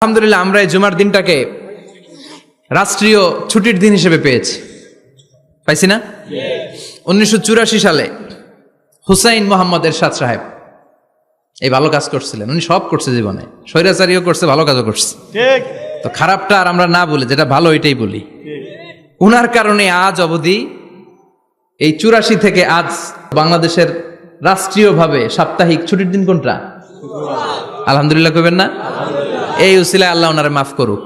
আলহামদুলিল্লাহ আমরা এই জুমার দিনটাকে রাষ্ট্রীয় ছুটির দিন হিসেবে পেয়েছি, পাইছি না? 1984 সালে হুসাইন মোহাম্মদ এরশাদ সাহেব এই ভালো কাজ করছিলেন। উনি সব করছে জীবনে, স্বৈরাচারীও করছে, ভালো কাজও করছে। তো খারাপটা আর আমরা না বলি, যেটা ভালো এটাই বলি। উনার কারণে আজ অবধি এই 84 থেকে আজ বাংলাদেশের রাষ্ট্রীয়ভাবে সাপ্তাহিক ছুটির দিন কোনটা? আলহামদুলিল্লাহ কইবেন না? এই উসিলায় আল্লাহ ওনারে মাফ করুক।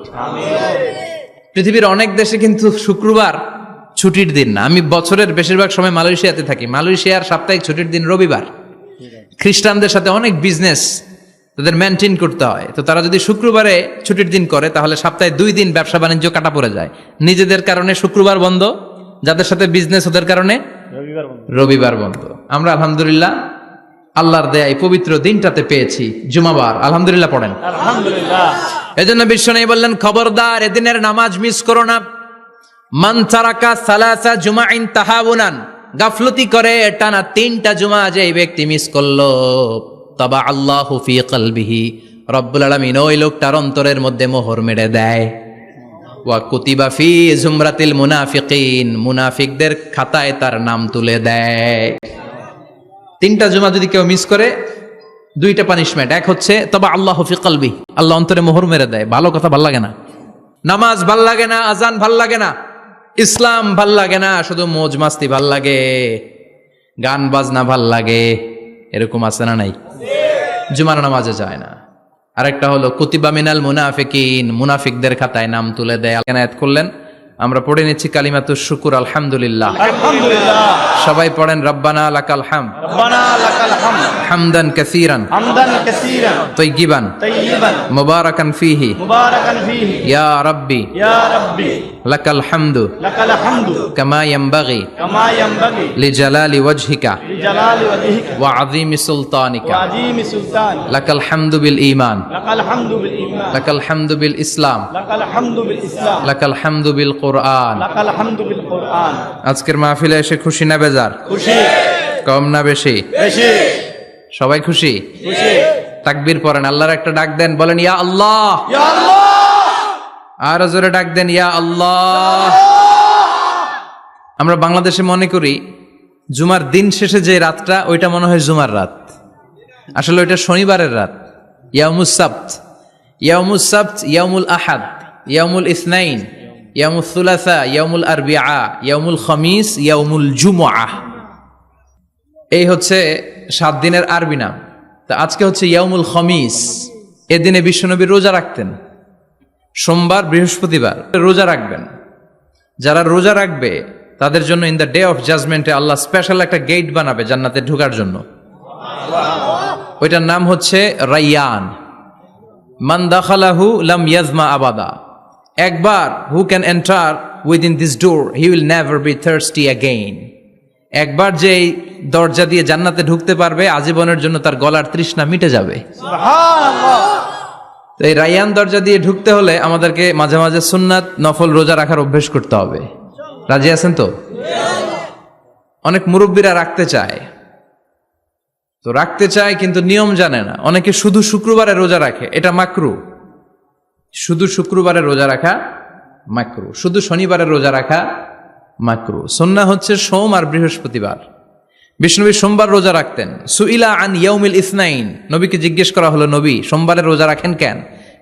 পৃথিবীর অনেক দেশে কিন্তু শুক্রবার ছুটির দিন না। আমি বছরের বেশিরভাগ সময় মালয়েশিয়াতে থাকি। মালয়েশিয়ার সাপ্তাহিক ছুটির দিন রবিবার। খ্রিস্টানদের সাথে অনেক বিজনেস তাদের মেনটেন করতে হয়, তো তারা যদি শুক্রবারে ছুটির দিন করে তাহলে সপ্তাহে 2 দিন ব্যবসা বাণিজ্য কাটা পড়ে যায়। নিজেদের কারণে শুক্রবার বন্ধ, যাদের সাথে বিজনেস ওদের কারণে রবিবার বন্ধ। আমরা আলহামদুলিল্লাহ আল্লাহর দেয়া এই পবিত্র দিনটাতে পেয়েছি জুমাবার। আলহামদুলিল্লাহ পড়েন আলহামদুলিল্লাহ। এজন্য বিশ্বনবী বললেন, খবরদার এদিনের নামাজ মিস করো না। মান তারাকা সালাসা জুমাইন তাহাউনান, গাফলতি করে টানা 3টা জুমা যে ব্যক্তি মিস করলো, তবা আল্লাহু ফি কলবিহি, রব্বুল আলামিন ওই লোকটার অন্তরের মধ্যে মোহর মেরে দেয়। ওয়া কুতিবা ফি জুমরাতিল মুনাফিকিন, মুনাফিকদের খাতায় তার নাম তুলে দেয়। 3টা জুমা যদি কেউ মিস করে 2টা পানিশমেন্ট। এক হচ্ছে তবা আল্লাহু ফি কলবি, আল্লাহ অন্তরে মোহর মেরে দেয়। ভালো কথা ভাল লাগে না, নামাজ ভাল লাগে না, আজান ভাল লাগে না, ইসলাম ভাল লাগে না, শুধু মৌজ মাস্তি ভাল লাগে, গান বাজনা ভাল লাগে, এরকম আছে না নাই? জুমার নামাজে যায় না। আরেকটা হলো কুতিবা মিনাল মুনাফিকিন, মুনাফিকদের খাতায় নাম তুলে দেয়। আয়াত করলেন, আমরা পড়ে নিচ্ছি কালিমাতুশ শুকুর। আলহামদুলিল্লাহ, আলহামদুলিল্লাহ। সবাই পড়েন রব্বানা লাকাল হামদ, রব্বানা লাকাল হামদ, হামদান কাসীরান, হামদান কাসীরান, তাইয়িবান, তাইয়িবান, মুবারাকান ফীহি, মুবারাকান ফীহি, ইয়া রাব্বি ইয়া রাব্বি, লাকাল হামদু লাকাল হামদু, কামা ইয়ানবাগি কামা ইয়ানবাগি, লিজালালি ওয়াজহিকা লিজালালি ওয়াজহিকা, ওয়া আযীমি সুলতানিকা, ওয়া আযীমি সুলতানিকা, লাকাল হামদু বিল ঈমান, লাকাল হামদু বিল ঈমান, লাকাল হামদু বিল ইসলাম, লাকাল হামদু বিল ইসলাম, লাকাল হামদু বিল কুরআন। লাকাল হামদু বিল কুরআন। আজকের মাহফিলে এসে খুশি না বেজার? খুশি। কম না বেশি? বেশি। সবাই খুশি? খুশি। তাকবীর পড়েন, আল্লাহর একটা ডাক দেন, বলেন ইয়া আল্লাহ। ইয়া আল্লাহ। আর জোরে ডাক দেন, ইয়া আল্লাহ। আমরা বাংলাদেশে মনে করি জুমার দিন শেষে যে রাতটা, ওইটা মনে হয় জুমার রাত। আসলে ওইটা শনিবারের রাত। ইয়াউমুস সাবত, ইয়াউমুস সাবত, ইয়াউমুল আহাদ, ইয়াউমুল ইসনাইন, ইয়াউমুল সুলাসা, ইয়াউমুল আরবিআ, ইয়াউমুল খামিস, ইয়াউমুল জুমআহ। এই হচ্ছে 7 দিনের আরবি নাম। তা আজকে হচ্ছে ইয়াউমুল খামিস। এদিনে বিশ্বনবী রোজা রাখতেন। সোমবার, বৃহস্পতিবার রোজা রাখবেন। যারা রোজা রাখবে তাদের জন্য ইন দ্য ডে অফ জাজমেন্টে আল্লাহ স্পেশাল একটা গেট বানাবে জান্নাতে ঢোকার জন্য। ওইটার নাম হচ্ছে রাইয়ান। মান দাখালাহু লাম ইয়াজমা আবাদা। একবার who can enter within this door he will never be thirsty again. একবার যে দরজা দিয়ে জান্নাতে ঢুকতে পারবে, আজীবনের জন্য তার গলার তৃষ্ণা মিটে যাবে। সুবহানাল্লাহ। তো এই রাইয়ান দরজা দিয়ে ঢুকতে হলে আমাদেরকে মাঝে মাঝে সুন্নাত নফল রোজা রাখার অভ্যেস করতে হবে। রাজি আছেন তো? অনেক মুরব্বীরা রাখতে চায়, তো রাখতে চায় কিন্তু নিয়ম জানে না। অনেকে শুধু শুক্রবারে রোজা রাখে, এটা মাকরু। শুধু শুক্রবারে রোজা রাখা মাকরু, শুধু শনিবারে রোজা রাখা মাকরু। সুন্নাহ হচ্ছে সোম আর বৃহস্পতিবার। বিষ্ণুনবী সোমবার রোজা রাখতেন। সুইলা আন ইয়াউমিল ইসনাইন, নবীকে জিজ্ঞেস করা হলো, নবী সোমবারে রোজা রাখেন কেন?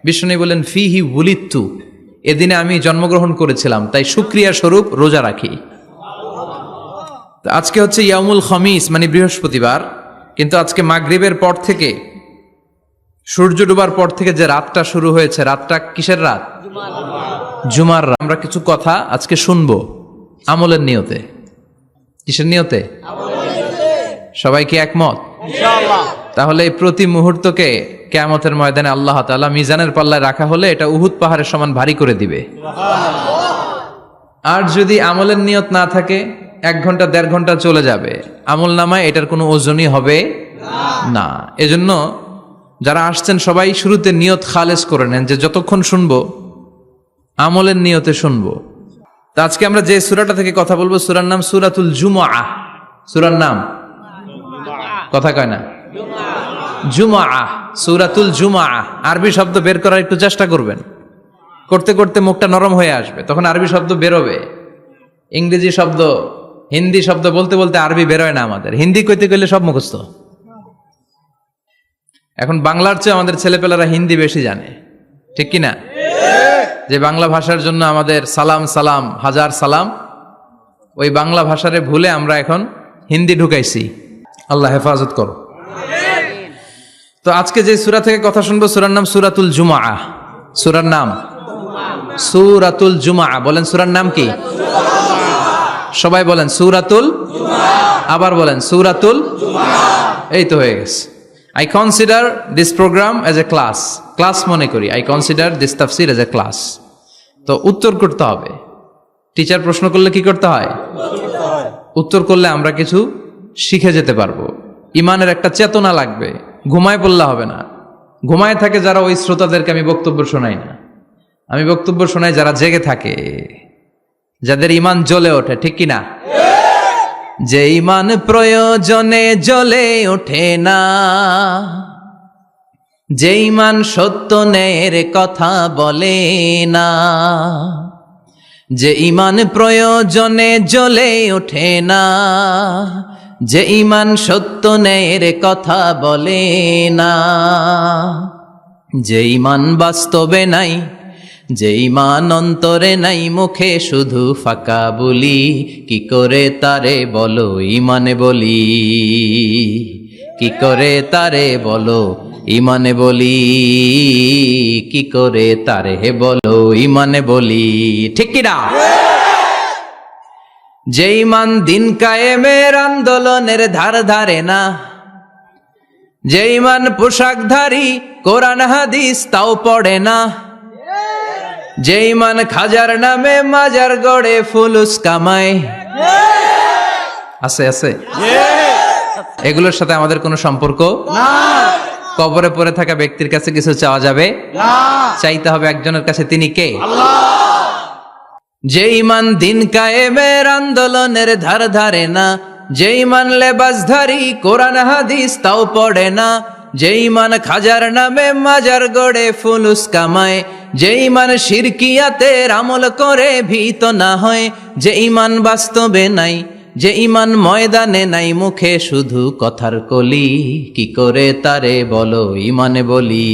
বিষ্ণুনবী বলেন, ফিহি উলিদতু, এদিনে আমি জন্মগ্রহণ করেছিলাম, তাই শুকরিয়া স্বরূপ রোজা রাখি। তো আজকে হচ্ছে ইয়াউমুল খামিস মানে বৃহস্পতিবার, কিন্তু আজকে মাগরিবের পর থেকে, সূর্য ডোবার পর থেকে যে রাতটা শুরু হয়েছে, রাতটা কিসের রাত? জুমার রাত। আমরা কিছু কথা আজকে শুনবো আমলের নিয়তে। কিসের নিয়তে? সবাই কি একমত? ইনশাআল্লাহ। তাহলে এই প্রতি মুহূর্তকে কিয়ামতের ময়দানে আল্লাহ তাআলা মিজানের পাল্লায় রাখা হলে এটা উহুদ পাহাড়ের সমান ভারী করে দিবে। আর যদি আমলের নিয়ত না থাকে, 1 ঘন্টা 1.5 ঘন্টা চলে যাবে, আমল নামায় এটার কোনো ওজনই হবে না। এজন্য যারা আসছেন সবাই শুরুতে নিয়ত খালেস করে নেন যে যতক্ষণ শুনবো আমলের নিয়তে শুনবো। তা আজকে আমরা যে সূরাটা থেকে কথা বলবো, সূরার নাম সূরাতুল জুমআহ। সূরার নাম কথা কয় না? জুমআহ। সূরাতুল জুমআ। আরবি শব্দ বের করার একটু চেষ্টা করবেন, করতে করতে মুখটা নরম হয়ে আসবে, তখন আরবি শব্দ বেরোবে। ইংরেজি শব্দ, হিন্দি শব্দ বলতে বলতে আরবি বেরোয় না আমাদের। হিন্দি কইতে গেলে সব মুখস্থ। এখন বাংলার চেয়ে আমাদের ছেলেপেলারা হিন্দি বেশি জানে, ঠিক কি না? যে বাংলা ভাষার জন্য আমাদের সালাম সালাম হাজার সালাম, ওই বাংলা ভাষারে ভুলে আমরা এখন হিন্দি ঢুকাইছি। আল্লাহ হেফাজত করো। তো আজকে যে সূরা থেকে কথা শুনবো, সূরার নাম সূরাতুল জুমআ। সূরার নাম সূরাতুল জুমআ। বলেন সূরার নাম কি? সবাই বলেন সূরাতুল, আবার বলেন সূরাতুল। এই তো হয়ে গেছে। I consider this program as a class মনে করি। I consider this tafsir as a class. তো উত্তর করতে হবে। টিচার প্রশ্ন করলে কি করতে হয়? উত্তর করলে আমরা কিছু শিখে যেতে পারবো। ইমানের একটা চেতনা লাগবে। ঘুমায় পড়লে হবে না। ঘুমায় থাকে যারা, ওই শ্রোতাদেরকে আমি বক্তব্য শোনাই না। আমি বক্তব্য শোনাই যারা জেগে থাকে, যাদের ইমান জ্বলে ওঠে, ঠিক কি না? যে ইমান প্রয়োজনে জ্বলে ওঠে না, যে ইমান সত্য ন্যায়ের কথা বলে না, যে ইমান প্রয়োজনে জ্বলে ওঠে না, যে ইমান সত্য ন্যায়ের কথা বলে না, যে ইমান বাস্তবে নাই, যে ইমান অন্তরে নাই, মুখে শুধু ফাঁকা বলি, কি করে তারে বলো ইমানে বলি, কি করে তারে বলো ইমানে বলি, কি করে তারে বলো ইমানে বলি, ঠিক কিনা? যে ইমান দিন কায়েমের আন্দোলনের ধার ধারে না, যে ইমান পোশাকধারী কোরআন হাদিস তাও পড়ে না, যে ইমান খাজার নামে মাজার গড়ে ফুলুস কামায়, আছে আছে, এগুলোর সাথে আমাদের কোনো সম্পর্ক না। কবরে পড়ে থাকা ব্যক্তির কাছে কিছু চাওয়া যাবে না। চাইতে হবে একজনের কাছে, তিনি কে? আল্লাহ। যে ইমান দিন কায়েমের আন্দোলনের ধার ধারে না, যে ইমান লেবাসধারী কোরআন হাদিস তাও পড়ে না, যে ইমান খাজার নামে মাজার গড়ে ফুলুস কামায়, যে ইমান শিরকিয়াতের আমল করে ভীত না হয়, যে ইমান বাস্তবে নাই, যে ইমান ময়দানে নাই, মুখে শুধু কথার কলি, কি করে তারে বলো ইমানে বলি,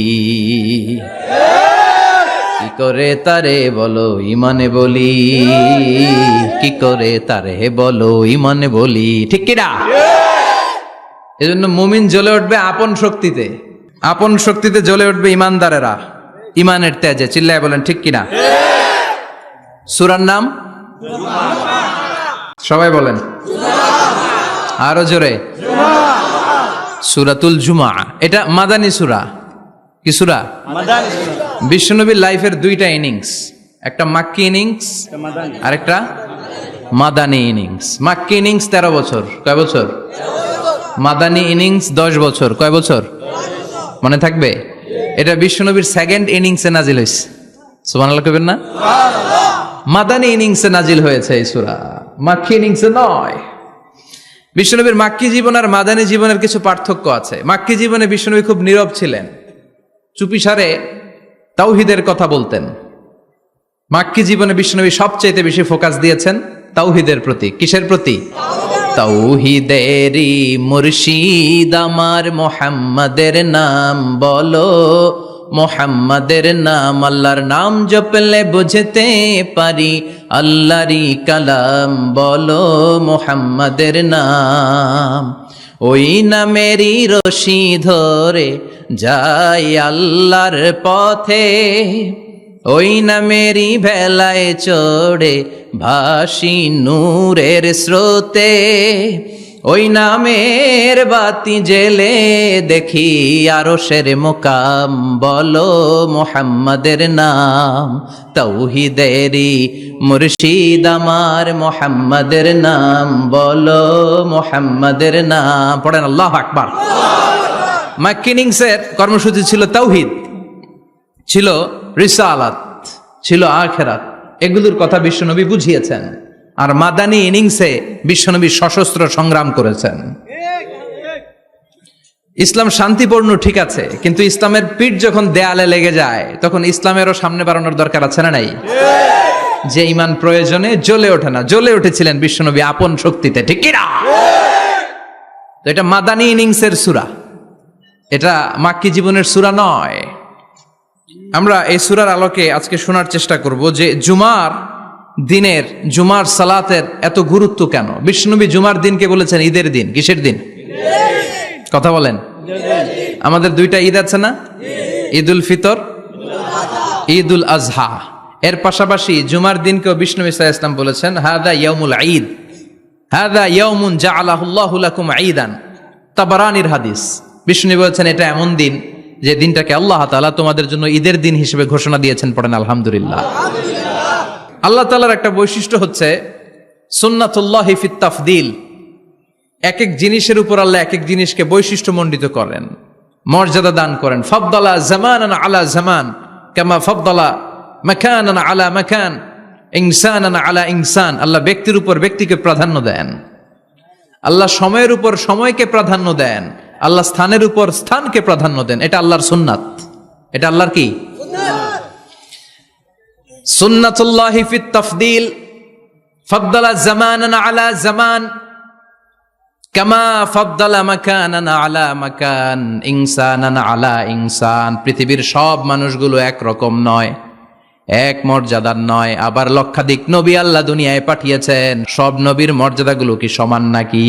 কি করে তারে বলো ইমানে বলি, কি করে তারে বলো ইমানে বলি, ঠিক কিনা? এজন্য মুমিন জ্বলে উঠবে আপন শক্তিতে, আপন শক্তিতে জ্বলে উঠবে ইমানদারেরা ইমানের তেজে। চিল্লায় বলেন ঠিক কিনা? সূরার নাম সবাই বলেন আরো জোরে, সূরাতুল জুমআ। এটা মাদানী সূরা। কি সূরা? মাদানী। বিশ্বনবীর লাইফের দুইটা ইনিংস, একটা মাক্কি ইনিংস আর একটা মাদানী ইনিংস। মাক্কি ইনিংস 13 বছর, কয় বছর? মাদানী ইনিংস 10 বছর, কয় বছর? মনে থাকবে? এটা বিশ্বনবীর সেকেন্ড ইনিংসে নাজিল হয়েছে। সুবহানাল্লাহ কইবেন না? মাদানী ইনিংসে নাজিল হয়েছে এই সূরা, মাক্কি ইনিংসে নয়। বিশ্বনবীর মাক্কি জীবন আর মাদানী জীবনের কিছু পার্থক্য আছে। মাক্কি জীবনে বিশ্বনবী খুব নীরব ছিলেন, চুপিসারে তাওহীদের কথা বলতেন। মাক্কি জীবনে বিশ্বনবী সবচেয়ে বেশি ফোকাস দিয়েছেন তাওহীদের প্রতি। কিসের প্রতি? তাওহীদেরই মুর্শিদ আমার মুহাম্মাদের নাম বলো, মুহাম্মাদের নাম, আল্লাহর নাম জপলে বুঝতে পারি, আল্লাহরই কালাম বলো মুহাম্মাদের নাম, ওই নামেরই রশি ধরে যাই আল্লাহর পথে, ওই নামেরই ভেলায় চড়ে ভাসি নূরের স্রোতে, ওই নামের বাতি জেলে দেখি আরশের মুকাম বলো মুহাম্মাদের নাম, তাওহীদেরই মুর্শিদ আমার মুহাম্মাদের নাম বলো মুহাম্মাদের নাম। পড়েন আল্লাহু আকবার। মাক্কি ইনিংসের কর্মসূচি ছিল তাওহীদ, ছিল রিসালাত, ছিল আখিরাত, এগুলোর কথা বিশ্বনবী বুঝিয়েছেন। আর মাদানী ইনিংসে বিশ্বনবী সশস্ত্র সংগ্রাম করেছেন। ইসলাম শান্তিপূর্ণ ঠিক আছে, কিন্তু ইসলামের পিঠ যখন দেয়ালে লেগে যায় তখন ইসলামেরও সামনে বাড়ানোর দরকার আছে না নাই? যে ইমান প্রয়োজনে জ্বলে ওঠে না, জ্বলে উঠেছিলেন বিশ্বনবী আপন শক্তিতে, ঠিক কি না? তো এটা মাদানী ইনিংসের সূরা, এটা মাক্কি জীবনের সূরা নয়। আমরা এই সূরার আলোকে আজকে শোনার চেষ্টা করব যে জুমার দিনের, জুমার সালাতের এত গুরুত্ব কেন। বিশ্বনবী জুমার দিনকে বলেছেন ঈদের দিন। কিসের দিন? কথা বলেন। আমাদের দুইটা ঈদ আছে না, ঈদুল ফিতর, ঈদুল আজহা। এর পাশাপাশি জুমার দিনকেও বিষ্ণু ইসা ইসলাম বলেছেন হাদা ইয়াউমুল ঈদ, হাদা ইয়াউমুন জাআলাহুল্লাহু লাকুম ঈদান। তাবারানির হাদিস। বিষ্ণু বলেছেন এটা এমন দিন যে দিনটাকে আল্লাহ তাআলা তোমাদের জন্য ঈদের দিন হিসেবে ঘোষণা দিয়েছেন। পড়েন আলহামদুলিল্লাহ। আল্লাহ তাআলার একটা বৈশিষ্ট্য হচ্ছে সুন্নাতুল্লাহি ফিত তাফদিল। এক এক জিনিসের উপর আল্লাহ এক এক জিনিসকে বৈশিষ্ট্যমণ্ডিত করেন, মর্যাদা দান করেন। ফাদ্দালা জামানান আলা জামান কামা ফাদ্দালা মাকানান আলা মাকান, ইনসানান আলা ইনসান। আল্লাহ ব্যক্তির উপর ব্যক্তিকে প্রাধান্য দেন, আল্লাহ সময়ের উপর সময়কে প্রাধান্য দেন, আল্লাহ স্থানের উপর স্থানকে প্রাধান্য দেন। এটা আল্লাহর সুন্নাত। এটা আল্লাহর কি? সুন্নাতুল্লাহি ফিত তাফদিল। ফাদ্দালা জামানান আলা জামান কামা ফাদ্দালা মাকানান আলা মাকান, ইনসানান আলা ইনসান। পৃথিবীর সব মানুষগুলো একরকম নয়, এক মর্যাদার নয়। আবার লক্ষাধিক নবী আল্লাহ দুনিয়ায় পাঠিয়েছেন, সব নবীর মর্যাদাগুলো কি সমান নাকি?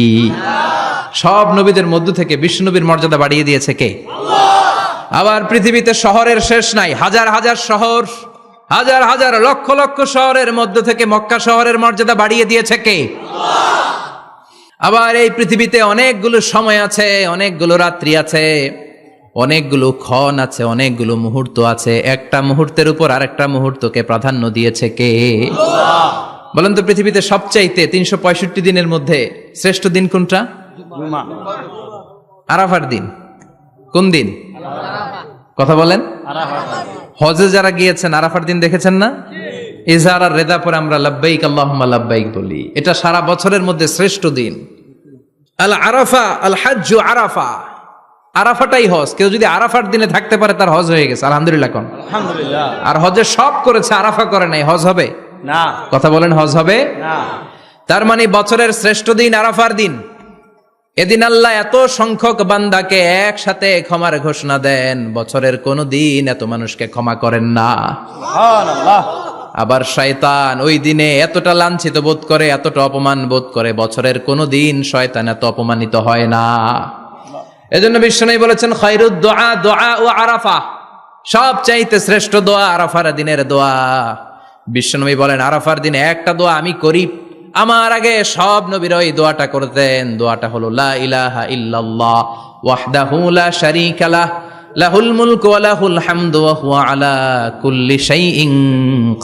সব নবীদের মধ্য থেকে বিশ্ব নবীর মর্যাদা বাড়িয়ে দিয়েছে কে? আবার পৃথিবীতে শহরের শেষ নাই, হাজার হাজার শহর, হাজার হাজার লক্ষ লক্ষ শহরের মধ্য থেকে মক্কা শহরের মর্যাদা বাড়িয়ে দিয়েছে কে? আবার এই পৃথিবীতে অনেকগুলো সময় আছে, অনেকগুলো রাত্রি আছে, অনেকগুলো ক্ষণ আছে, অনেকগুলো মুহূর্ত আছে। একটা মুহূর্তের উপর আরেকটা মুহূর্তকে প্রাধান্য দিয়েছে কে? বলেন তো, পৃথিবীতে সবচাইতে 365 দিনের মধ্যে শ্রেষ্ঠ দিন কোনটা? আরাফার দিন। কোন দিন? কথা বলেন। হজে যারা গিয়েছেন আরাফার দিন দেখেছেন না? ইজহার আর রেদা পরে আমরা লাব্বাইক আল্লাহুম্মা লাব্বাইক বলি। এটা সারা বছরের মধ্যে শ্রেষ্ঠ দিন। আল আরাফা আল হাজ্জু আরাফা। আরাফাটাই হজ। কেউ যদি আরাফার দিনে থাকতে পারে তার হজ হয়ে গেছে। আলহামদুলিল্লাহ কোন? আলহামদুলিল্লাহ। আর হজে সব করেছে, আরাফা করে নাই, হজ হবে না। কথা বলেন, হজ হবে না। তার মানে বছরের শ্রেষ্ঠ দিন আরাফার দিন। এদিন আল্লাহ এত সংখ্যক বান্দাকে একসাথে ক্ষমার ঘোষণা দেন, বছরের কোন দিন এত মানুষকে ক্ষমা করেন না। সুবহানাল্লাহ। আবার শয়তান ওই দিনে এতটা লাঞ্ছিত বোধ করে, এতটা অপমান বোধ করে, বছরের কোন দিন শয়তান এত অপমানিত হয় না। এজন্য বিশ্বনবী বলেছেন খায়রুদ দুআ দুআ ও আরাফা। সব চাইতে শ্রেষ্ঠ দোয়া আরাফার দিনের দোয়া। বিশ্বনবী বলেন আরাফার দিনে একটা দোয়া আমি করি, আমার আগে সব নবীরা এই দোয়াটা করতেন। দোয়াটা হলো লা ইলাহা ইল্লাল্লাহ ওয়াহদাহু লা শারীকা লাহ লাহুল মুলকু ওয়া লাহুল হামদু ওয়া হুয়া আলা কুল্লি শাইইন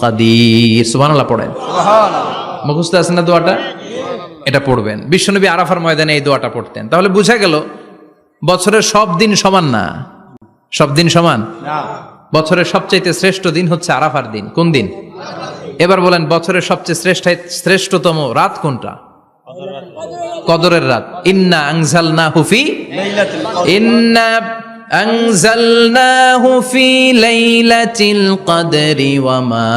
কাদির। সুবহানাল্লাহ পড়েন। সুবহানাল্লাহ। মুখস্থ আছে না দোয়াটা? এটা পড়বেন। বিশ্বনবী আরাফার ময়দানে এই দোয়াটা পড়তেন। তাহলে বোঝা গেল বছরের সব দিন সমান না। সব দিন সমান না। বছরের সবচাইতে শ্রেষ্ঠ দিন হচ্ছে আরাফার দিন। কোন দিন? এবার বলেন বছরের সবচেয়ে শ্রেষ্ঠতম রাত কোনটা? কদরের রাত। ইন্না আনজালনাহু ফি লাইলাতুল কদর। ইন্না আনজালনাহু ফি লাইলাতিল কদরি ওয়া মা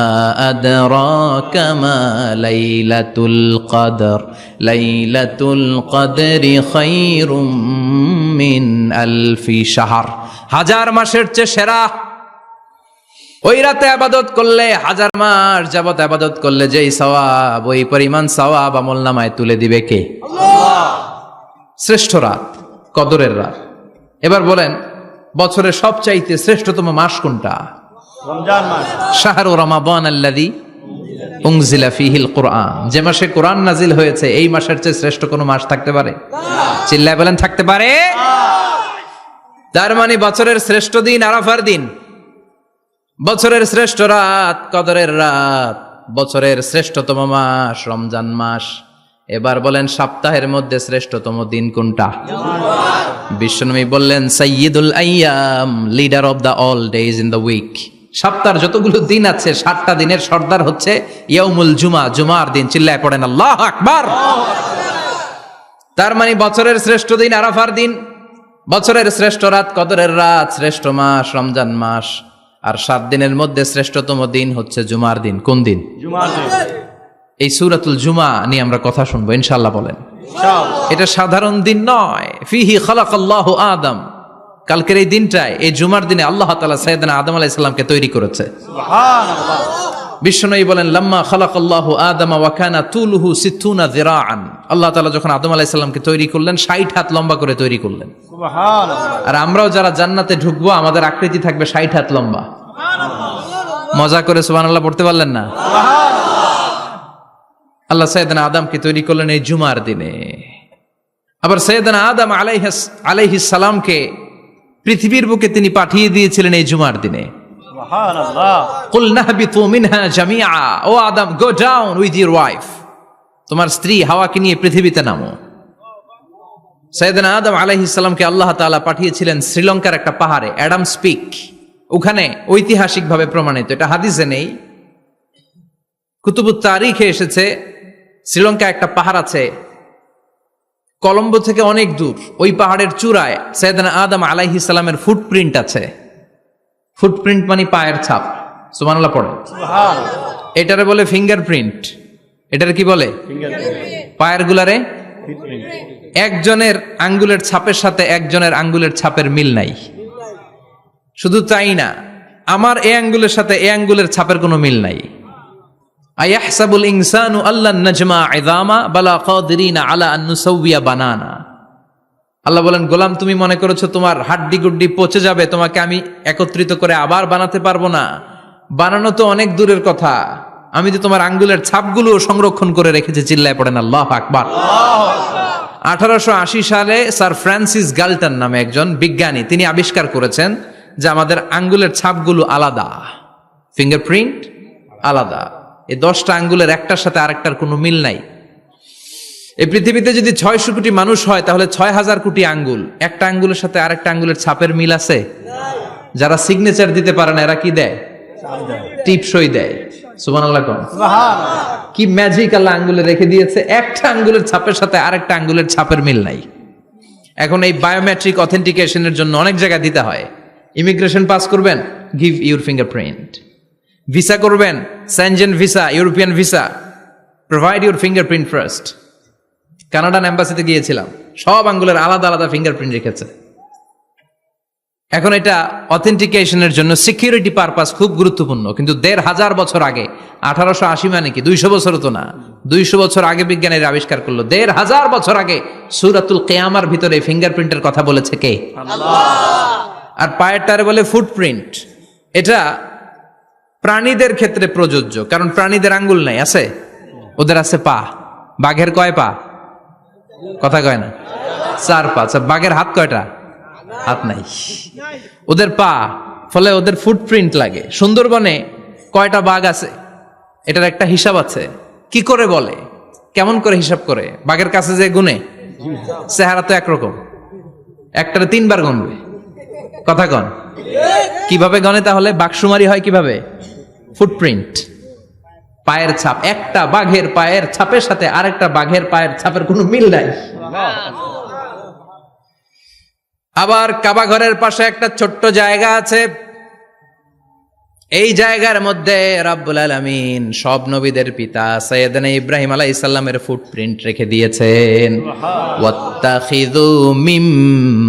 আদরাকা মা লাইলাতুল কদর লাইলাতুল কদরি খায়রুম মিন আলফি শাহর। হাজার মাসের চেয়ে সেরা। ওই রাতে আবাদত করলে, হাজার মাস যাবত আবাদত করলে যেই সওয়াব, ওই পরিমাণ সওয়াব আমলনামায় তুলে দিবে কে? আল্লাহ। শ্রেষ্ঠ রাত কদরের রাত। এবার বলেন বছরের সবচাইতে শ্রেষ্ঠতম মাস কোনটা? রমজান মাস। শাহরু রমাদান আল্লাযী উনজিলা ফীহিল কুরআন। যে মাসে কোরআন নাজিল হয়েছে, এই মাসের চেয়ে শ্রেষ্ঠ কোনো মাস থাকতে পারে? চিল্লায় বলেন থাকতে পারে? তার মানে বছরের শ্রেষ্ঠ দিন আরাফার দিন, বছরের শ্রেষ্ঠ রাত কদরের রাত, বছরের শ্রেষ্ঠতম মাস রমজান মাস। এবার বলেন সপ্তাহের মধ্যে শ্রেষ্ঠতম দিন কোনটা? বিশ্বনবী বললেন সাইয়্যিদুল আইয়াম, leader of the all days in the week. সপ্তাহের যতগুলো দিন আছে 7টা দিনের সর্দার হচ্ছে ইয়াউমুল জুমা, জুমার দিন। চিল্লায় পড়েন আল্লাহু আকবার। তার মানে বছরের শ্রেষ্ঠ দিন আরাফার দিন, বছরের শ্রেষ্ঠ রাত কদরের রাত, শ্রেষ্ঠ মাস রমজান মাস, আর 7 দিনের মধ্যে শ্রেষ্ঠতম দিন হচ্ছে জুমার দিন। কোন দিন? জুমার দিন। এই সূরাতুল জুমা নিয়ে আমরা কথা শুনবো ইনশাআল্লাহ। বলেন, ইনশাআল্লাহ। এটা সাধারণ দিন নয়। ফিহি খালাকাল্লাহু আদম, কালকের এই দিনটায়, এই জুমার দিনে আল্লাহ তাআলা সাইয়েদনা আদম আলাইহিস সালামকে তৈরি করেছে। সুবহানাল্লাহ। বিশ্বনবী বলেন, লাম্মা খালাকাল্লাহু আদম ওয়া কানা তুলুহু 60 যিরাআন, আল্লাহ তাআলা যখন আদম আলাইহিস সালামকে তৈরি করলেন 60 হাত লম্বা করে তৈরি করলেন। সুবহানাল্লাহ। আর আমরাও যারা জান্নাতে ঢুকবো আমাদের আকৃতি থাকবে 60 হাত লম্বা। মজা করে সুবহানাল্লাহ পড়তে পারলেন না? আল্লাহ সাইয়েদনা আদমকে তৈরি করলেন এই জুমার দিনে। আবার সাইয়েদনা আদম আলাইহিস সালামকে পৃথিবীর বুকে তিনি পাঠিয়ে দিয়েছিলেন এই জুমার দিনে। সুবহানাল্লাহ। কুল নাহবিতু মিনহা জামিআ, ও Adam, go down with your wife, তোমার স্ত্রী হাওয়াকে নিয়ে পৃথিবীতে নামো। সাইয়েদনা আদম আলাইহিস সালামকে আল্লাহ তাআলা পাঠিয়েছিলেন শ্রীলঙ্কার একটা পাহাড়ে, অ্যাডামস পিক। ওখানে ঐতিহাসিকভাবে প্রমাণিত, এটা হাদিসে নেই, কুতুবুত তারিখে এসেছে। শ্রীলঙ্কা একটা পাহাড় আছে, কলম্বো থেকে অনেক দূর। ওই পাহাড়ের চূড়ায় সাইয়েদনা আদম আলাইহিস সালামের ফুটপ্রিন্ট আছে। ফুটপ্রিন্ট মানে পায়ের ছাপ। সুবহানাল্লাহ পড়ে। সুবহানাল্লাহ। এটারে বলে ফিঙ্গারপ্রিন্ট। এটারে কি বলে? পায়ের গুলারে একজনের আঙ্গুলের ছাপের সাথে একজনের আঙ্গুলের ছাপের মিল নাই। শুধু তাই না, আমার এই আঙ্গুলের সাথে এই আঙ্গুলের ছাপের কোনো মিল নাই। আয়াহসাবুল ইনসানু আল্লান নাজমা ইযামা বালা কাদিরিনা আলা আন নুসাউইয়া বানানা। আল্লাহ বলেন, গোলাম, তুমি মনে করেছো তোমার হাড্ডি গুড্ডি পচে যাবে, তোমাকে আমি একত্রিত করে আবার বানাতে পারবো না? বানানো তো অনেক দূরের কথা, আমি তো তোমার আঙ্গুলের ছাপগুলো সংরক্ষণ করে রেখেছি। চিল্লায় পড়েন আল্লাহু আকবার। 1880 সালে স্যার ফ্রান্সিস গাল্টন নামে একজন বিজ্ঞানী, তিনি আবিষ্কার করেছেন যে আমাদের আঙ্গুলের ছাপগুলো আলাদা, ফিঙ্গারপ্রিন্ট আলাদা। এই 10টা আঙ্গুলের একটার সাথে আরেকটার কোনো মিল নাই। এই পৃথিবীতে যদি 600 কোটি মানুষ হয় তাহলে 6000 কোটি আঙ্গুল, একটা আঙ্গুলের সাথে আরেকটা আঙ্গুলের ছাপের মিল আছে? যারা সিগনেচার দিতে পারে না এরা কি দেয়? টিপসই দেয়। সুবহানাল্লাহ কোন? সুবহানাল্লাহ। কি ম্যাজিক আল্লাহ আঙ্গুলে রেখে দিয়েছে, একটা আঙ্গুলের ছাপের সাথে আরেকটা আঙ্গুলের ছাপের মিল নাই। এখন এই বায়োমেট্রিক অথেন্টিকেশনের জন্য অনেক জায়গায় দিতে হয়। ইমিগ্রেশন পাস করবেন, গিভ ইউর ফিঙ্গারপ্রিন্ট। ভিসা করবেন, Schengen visa, European visa, provide your fingerprint first. Canadian এম্বাসিতে গিয়েছিলাম, সব আঙ্গুলের আলাদা আলাদা ফিঙ্গারপ্রিন্ট রেখেছে। এখন এটা অথেন্টিকেশনের জন্য সিকিউরিটি পারপাস খুব গুরুত্বপূর্ণ। কিন্তু 1500 বছর আগে, 1880 মানে কি 200 বছর তো না, 200 বছর আগে বিজ্ঞানীরা আবিষ্কার করলো। 1500 বছর আগে সূরাতুল কিয়ামার ভিতরে ফিঙ্গারপ্রিন্টের কথা বলেছে কে? আল্লাহ। আর পায়েরটারে বলে ফুটপ্রিন্ট। এটা প্রাণীদের ক্ষেত্রে প্রযোজ্য, কারণ প্রাণীদের আঙ্গুল নাই, আছে? ওদের আছে পা। বাঘের কয় পা? কথা কয় না, 4 পা। বাঘের হাত কয়টা? হাত নাই, ওদের পা। ফলে ওদের ফুটপ্রিন্ট লাগে। সুন্দরবনে কয়টা বাঘ আছে এটার একটা হিসাব আছে। কি করে বলে, কেমন করে হিসাব করে? বাঘের কাছে যে গুনে, চেহারা তো একরকম, একটারে 3 বার গুনবে। কথা কন? কিভাবে গনে তাহলে? বাঘসুমারি হয় কিভাবে? ফুটপ্রিন্ট, পায়ের ছাপ। একটা বাঘের পায়ের ছাপের সাথে আরেকটা বাঘের পায়ের ছাপের কোনো মিল নাই। আবার কাবা ঘরের পাশে একটা ছোট্ট জায়গা আছে, এই জায়গার মধ্যে রাব্বুল আলামিন সব নবীদের পিতা সাইয়েদনা ইব্রাহিম আলাইহিস সালামের ফুটপ্রিন্ট রেখে দিয়েছেন। ওয়াত্তাখিযু মিম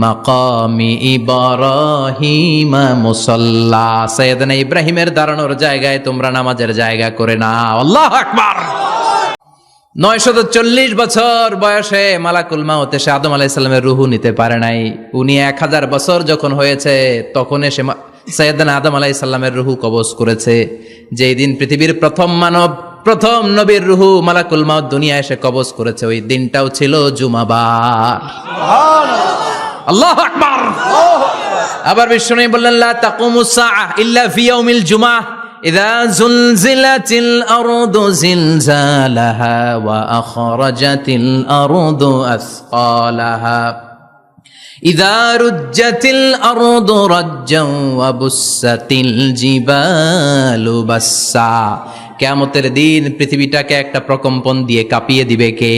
মাকামি ইব্রাহিম মুসাল্লা, সাইয়েদনা ইব্রাহিমের দাঁড়ানোর জায়গায় তোমরা নামাজের জায়গা করে নাও। আল্লাহু আকবার। 940 বছর বয়সে মালাকুল মাউত এসে আদম আলাইহিস সালামের রূহ নিতে পারে নাই। উনি 1000 বছর যখন হয়েছে তখন এসে সাইয়েদনা আদম আলাইহিস সালামের রূহ কবজ করেছে। যেই দিন পৃথিবীর প্রথম মানব, প্রথম নবীর রূহ মালাকুল মাউত দুনিয়া এসে কবজ করেছে, ওই দিনটাও ছিল জুমাবার। আল্লাহু আকবার। আবার বিশ্বনবী বললেন, লা তাকুমুস সাআহ ইল্লা ফি ইয়াউমিল জুমআহ ইযা যুলজিলাতিল আরদু জিলজালাহা ওয়া আখরাজাতিল আরদু আসকালাহা ইযা রুজ্জাতিল আরদু রাজ্জান ওয়া বুসাতিল জিবালু বাসসা। কিয়ামতের দিন পৃথিবীটাকে একটা প্রকম্পন দিয়ে কাঁপিয়ে দিবে কে?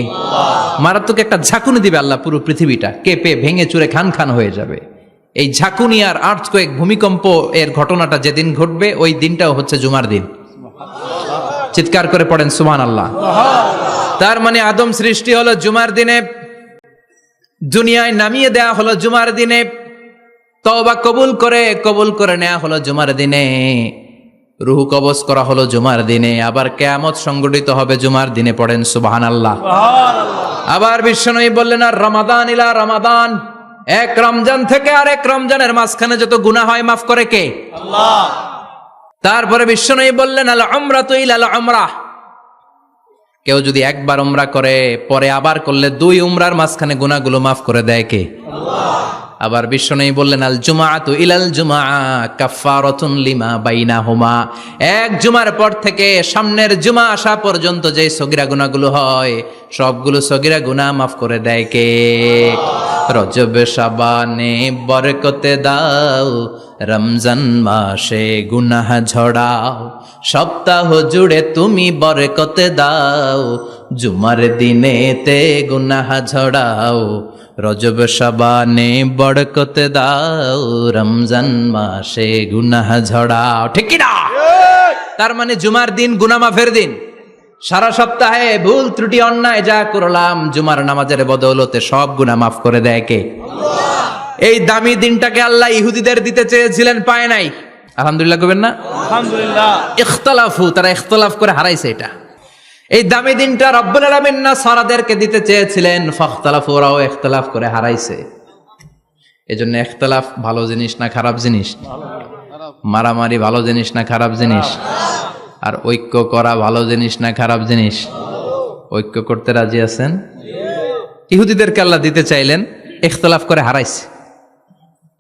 আল্লাহ। মারাত্মক একটা ঝাঁকুনি দিবে আল্লাহ, পুরো পৃথিবীটা কেঁপে ভেঙে চুরে খান খান হয়ে যাবে। এই ঝাঁকুনি আর আর্থকোয়েক, ভূমিকম্প এর ঘটনাটা যেদিন ঘটবে ওই দিনটাও হচ্ছে জুমার দিন। চিৎকার করে পড়েন সুবহানাল্লাহ। তার মানে আদম সৃষ্টি হলো জুমার দিনে, দুনিয়ায় নামিয়ে দেয়া হলো জুমার দিনে, তওবা কবুল করে নেওয়া হলো জুমার দিনে, রূহ কবজ করা হলো জুমার দিনে, আবার কিয়ামত সংগঠিত হবে জুমার দিনে। পড়েন সুবহানাল্লাহ। আবার বিশ্বনবী বললেন, আর রমাদান ইলা রমাদান, এক রমজান থেকে আরেক রমজানের মাঝখানে যত গুনাহ হয় মাফ করে কে? আল্লাহ। তারপরে বিশ্বনবী বললেন, আল উমরাতু ইলাল উমরাহ, কেউ যদি একবার উমরা করে পরে আবার করলে 2 উমরার মাঝখানে গুনাহগুলো মাফ করে দেয় কে? আল্লাহ। আবার বিশ্বনবী বললেন, আল জুমাআতু ইলাল জুমআ কাফফারাতুন লিমা বাইনাহুমা, এক জুমার পর থেকে সামনের জুমা আসা পর্যন্ত যে সগীরা গুনাহগুলো হয় সবগুলো সগীরা গুনাহ মাফ করে দেয় কে? রজব শাবানে বরকতে দাও, রমজান মাসে গুনাহ ঝড়াও, সপ্তাহ জুড়ে তুমি বরকতে দাও, জুমার দিনেতে গুনাহ ঝড়াও, রজব শাবানে বরকতে দাও, রমজান মাসে গুনাহ ঝড়াও। ঠিক কি না? তার মানে জুমার দিন গুনাহ মাফের দিন। সারা সপ্তাহে ভুল ত্রুটি অন্যায় যা করলাম জুমার নামাজের বদৌলতে সব গুনাহ মাফ করে দেয় কে? আল্লাহ। এই দামি দিনটাকে আল্লাহ ইহুদিদের দিতে চেয়েছিলেন, পায় নাই। আলহামদুলিল্লাহ কইবেন না? আলহামদুলিল্লাহ। ইখতিলাফু, তারা ইখতিলাফ করে হারাইছে এটা। এই দামি দিনটা রব্বুল আলামিন নাসারাদেরকে দিতে চেয়েছিলেন, ফাখতালাফু, ওরাও ইখতিলাফ করে হারাইছে। এজন্য ইখতিলাফ ভালো জিনিস না খারাপ জিনিস? মারামারি ভালো জিনিস না খারাপ জিনিস? আর ঐক্য করা ভালো জিনিস না খারাপ জিনিস? ঐক্য করতে রাজি আছেন? ইহুদিদেরকে আল্লাহ দিতে চাইলেন, ইখতিলাফ করে হারাইছে।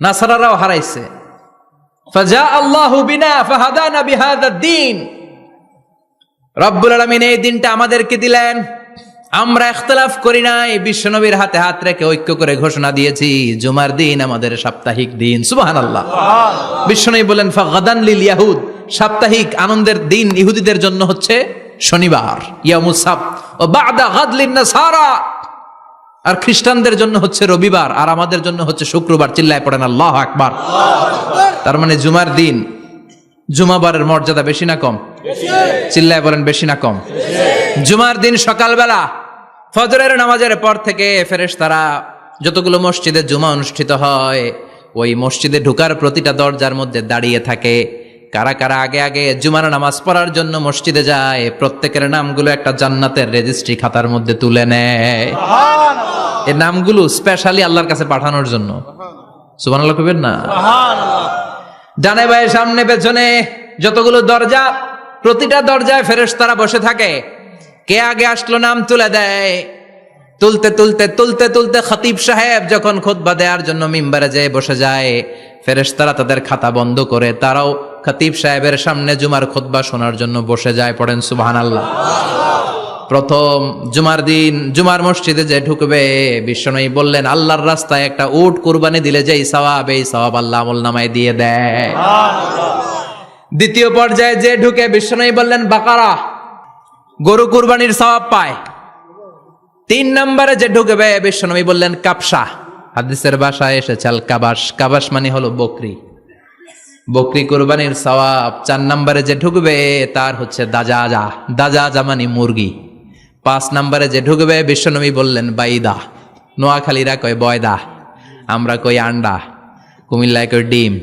নাসারারাও হারাইছে। ফাজা আল্লাহু বিনা ফাহাদানা বিহাদা দ্বীন, রব্বুল আলামিন এই দিনটা আমাদেরকে দিলেন, আমরা ইখতিলাফ করি নাই, বিশ্বনবীর হাতে হাত রেখে ঐক্য করে ঘোষণা দিয়েছি জুমার দিন আমাদের সাপ্তাহিক দিন। সুবহানাল্লাহ। বিশ্বনবী বলেন, ফাগাদান লিল ইয়াহুদ, সাপ্তাহিক আনন্দের দিন ইহুদিদের জন্য হচ্ছে শনিবার, ইয়ামুস সাbt, ও বা'দা গাদ লিন নাসারা, আর খ্রিস্টানদের জন্য হচ্ছে রবিবার, আর আমাদের জন্য হচ্ছে শুক্রবার। চিল্লায় পড়েন আল্লাহু আকবার। তার মানে জুমার দিন, জুমাবারের মর্যাদা বেশি না কম? চিল্লায় বলেন বেশি না কম? জুমার দিন সকালবেলা ফজরের নামাজের পর থেকে ফেরেশতারা যতগুলো মসজিদে জুমা অনুষ্ঠিত হয় ওই মসজিদে ঢোকার প্রতিটা দরজার মধ্যে দাঁড়িয়ে থাকে। কারা কারা আগে আগে জুমার নামাজ পড়ার জন্য মসজিদে যায়, প্রত্যেকের নামগুলো একটা জান্নাতের রেজিস্ট্রি খাতার মধ্যে তুলে নেয়। এই নামগুলো স্পেশালি আল্লাহর কাছে পাঠানোর জন্য। সুবহানাল্লাহ কইবেন না? ডানে বায়ে সামনে পেছনে যতগুলো দরজা, প্রতিটা দরজায় ফেরেশতারা বসে থাকে। কে আগে আসলো নাম তুলে দেয়। তুলতে তুলতে তুলতে তুলতে খতিব সাহেব যখন খুতবা দেওয়ার জন্য মিম্বারে যেয়ে বসে যায়, ফেরেশতারা তাদের খাতা বন্ধ করে তারাও খতিব সাহেবের সামনে জুমার খুতবা শোনার জন্য বসে যায়। পড়েন সুবহানাল্লাহ। প্রথম জুমার দিন জুমার মসজিদে যে ঢুকবে, বিশ্বনবী বললেন, আল্লাহর রাস্তায় একটা উট কুরবানি দিলে যেই সওয়াব, এই সওয়াব আল্লাহ আমলনামায় দিয়ে দেয়। দ্বিতীয় পর্যায়ে যে ঢুকে, বিশ্বনবী বললেন, বাকারা, গরু কুরবানির সওয়াব পায়। 3 নম্বরে যে ঢুকবে, বিশ্বনবী বললেন, কাবসা, হাদিসের ভাষায় এসেছে আল কাবাস, কাবাস মানে হলো বকরি, বকরি কুরবানির সওয়াব। 4 নম্বরে যে ঢুকবে তার হচ্ছে দাজাজা, দাজাজা মানে মুরগি। 5 নম্বরে যে ঢুকবে, বিশ্বনবী বললেন, বাইদা, নোয়াখালীরা কয় বয়দা, আমরা কই আন্ডা, কুমিল্লায় কই ডিম।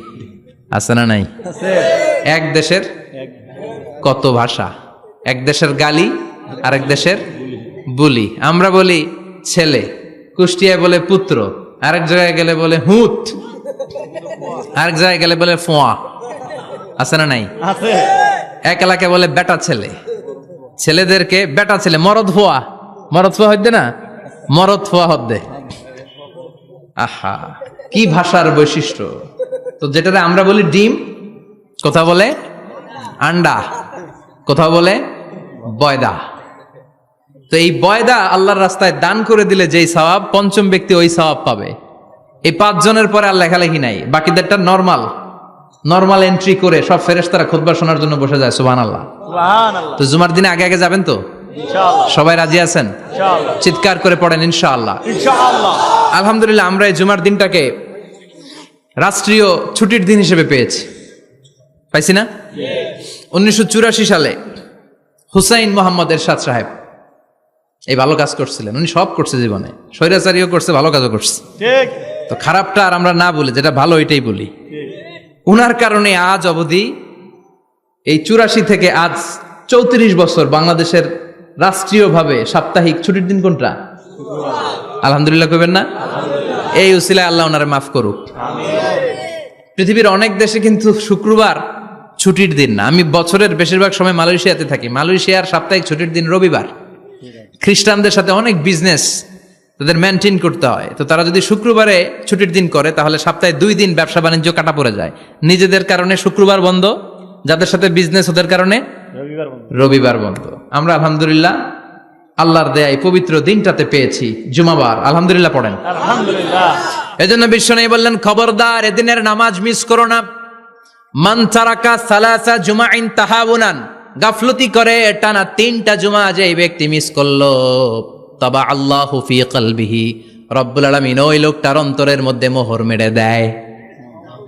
আছে না নাই? এক দেশের কত ভাষা, এক দেশের গালি আরেক দেশের বুলি। আমরা বলি ছেলে, কুষ্টিয়ায় বলে পুত্র, আরেক জায়গায় গেলে বলে হুত, আরেক জায়গায় গেলে বলে ফোয়া। আছে না নাই? এক এলাকায় বলে বেটা ছেলে, ছেলেদেরকে বেটা ছেলে। মরদ ফোয়া, মরদ ফোয়া হইতে না, মরদ ফোয়া হদ্দে। আহা, কি ভাষার বৈশিষ্ট্য! তো যেটারে আমরা বলি ডিম, কোথাও বলে আন্ডা, কোথাও বলে বয়দা। তো এই বয়দা আল্লাহর রাস্তায় দান করে দিলে যেই সওয়াব, পঞ্চম ব্যক্তি ওই সওয়াব পাবে। এই 5 জনের পরে আর লেখালেখি নাই, বাকিদেরটা নরমাল এন্ট্রি করে সব ফেরেশতারা খুতবা শোনার জন্য বসে যায়। সুবহানাল্লাহ। তো জুমার দিনে আগে আগে যাবেন তো? ইনশাআল্লাহ সবাই রাজি আছেন? ইনশাআল্লাহ চিৎকার করে পড়েন ইনশাআল্লাহ। ইনশাআল্লাহ আলহামদুলিল্লাহ, আমরা এই জুমার দিনটাকে রাষ্ট্রীয় ছুটির দিন হিসেবে পেয়েছি। পাইছি না? 1984 সালে হুসাইন মোহাম্মদ এরশাদ সাহেব এই ভালো কাজ করছিলেন। উনি সব করছে জীবনে, স্বৈরাচারীও করছে, ভালো কাজও করছে। ঠিক তো খারাপটা আর আমরা না বলি, যেটা ভালো এটাই বলি। উনার কারণে আজ অবধি এই 84 থেকে আজ 34 বছর বাংলাদেশের রাষ্ট্রীয়ভাবে সাপ্তাহিক ছুটির দিন কোনটা? আলহামদুলিল্লাহ কইবেন না? এই উসিলায় আল্লাহ ওনারে মাফ করুক। পৃথিবীর অনেক দেশে কিন্তু শুক্রবার ছুটির দিন না। আমি বছরের বেশিরভাগ সময় মালয়েশিয়াতে থাকি। মালয়েশিয়ার সাপ্তাহিক ছুটির দিন রবিবার। খ্রিস্টানদের সাথে অনেক বিজনেস তাদের মেনটেন করতে হয়, তো তারা যদি শুক্রবারে ছুটির দিন করে তাহলে সপ্তাহে 2 দিন ব্যবসা বাণিজ্য কাটা পড়ে যায়। নিজেদের কারণে শুক্রবার বন্ধ, যাদের সাথে বিজনেস ওদের কারণে রবিবার বন্ধ। আমরা আলহামদুলিল্লাহ আল্লাহর দেয়ায় পবিত্র দিনটাতে পেয়েছি জুমাবার। আলহামদুলিল্লাহ পড়েন আলহামদুলিল্লাহ। এজন্য বিশ্বনবী বললেন, খবরদার এদিনের নামাজ মিস করো না। মান তারাকা সালাসা জুমাইন তাহাউনান, গাফলতি করে টানা 3টা জুমা যে ব্যক্তি মিস করলো, তাবা আল্লাহু ফি কলবিহি, রব্বুল আলামিন ওই লোকটার অন্তরের মধ্যে মোহর মেরে দেয়।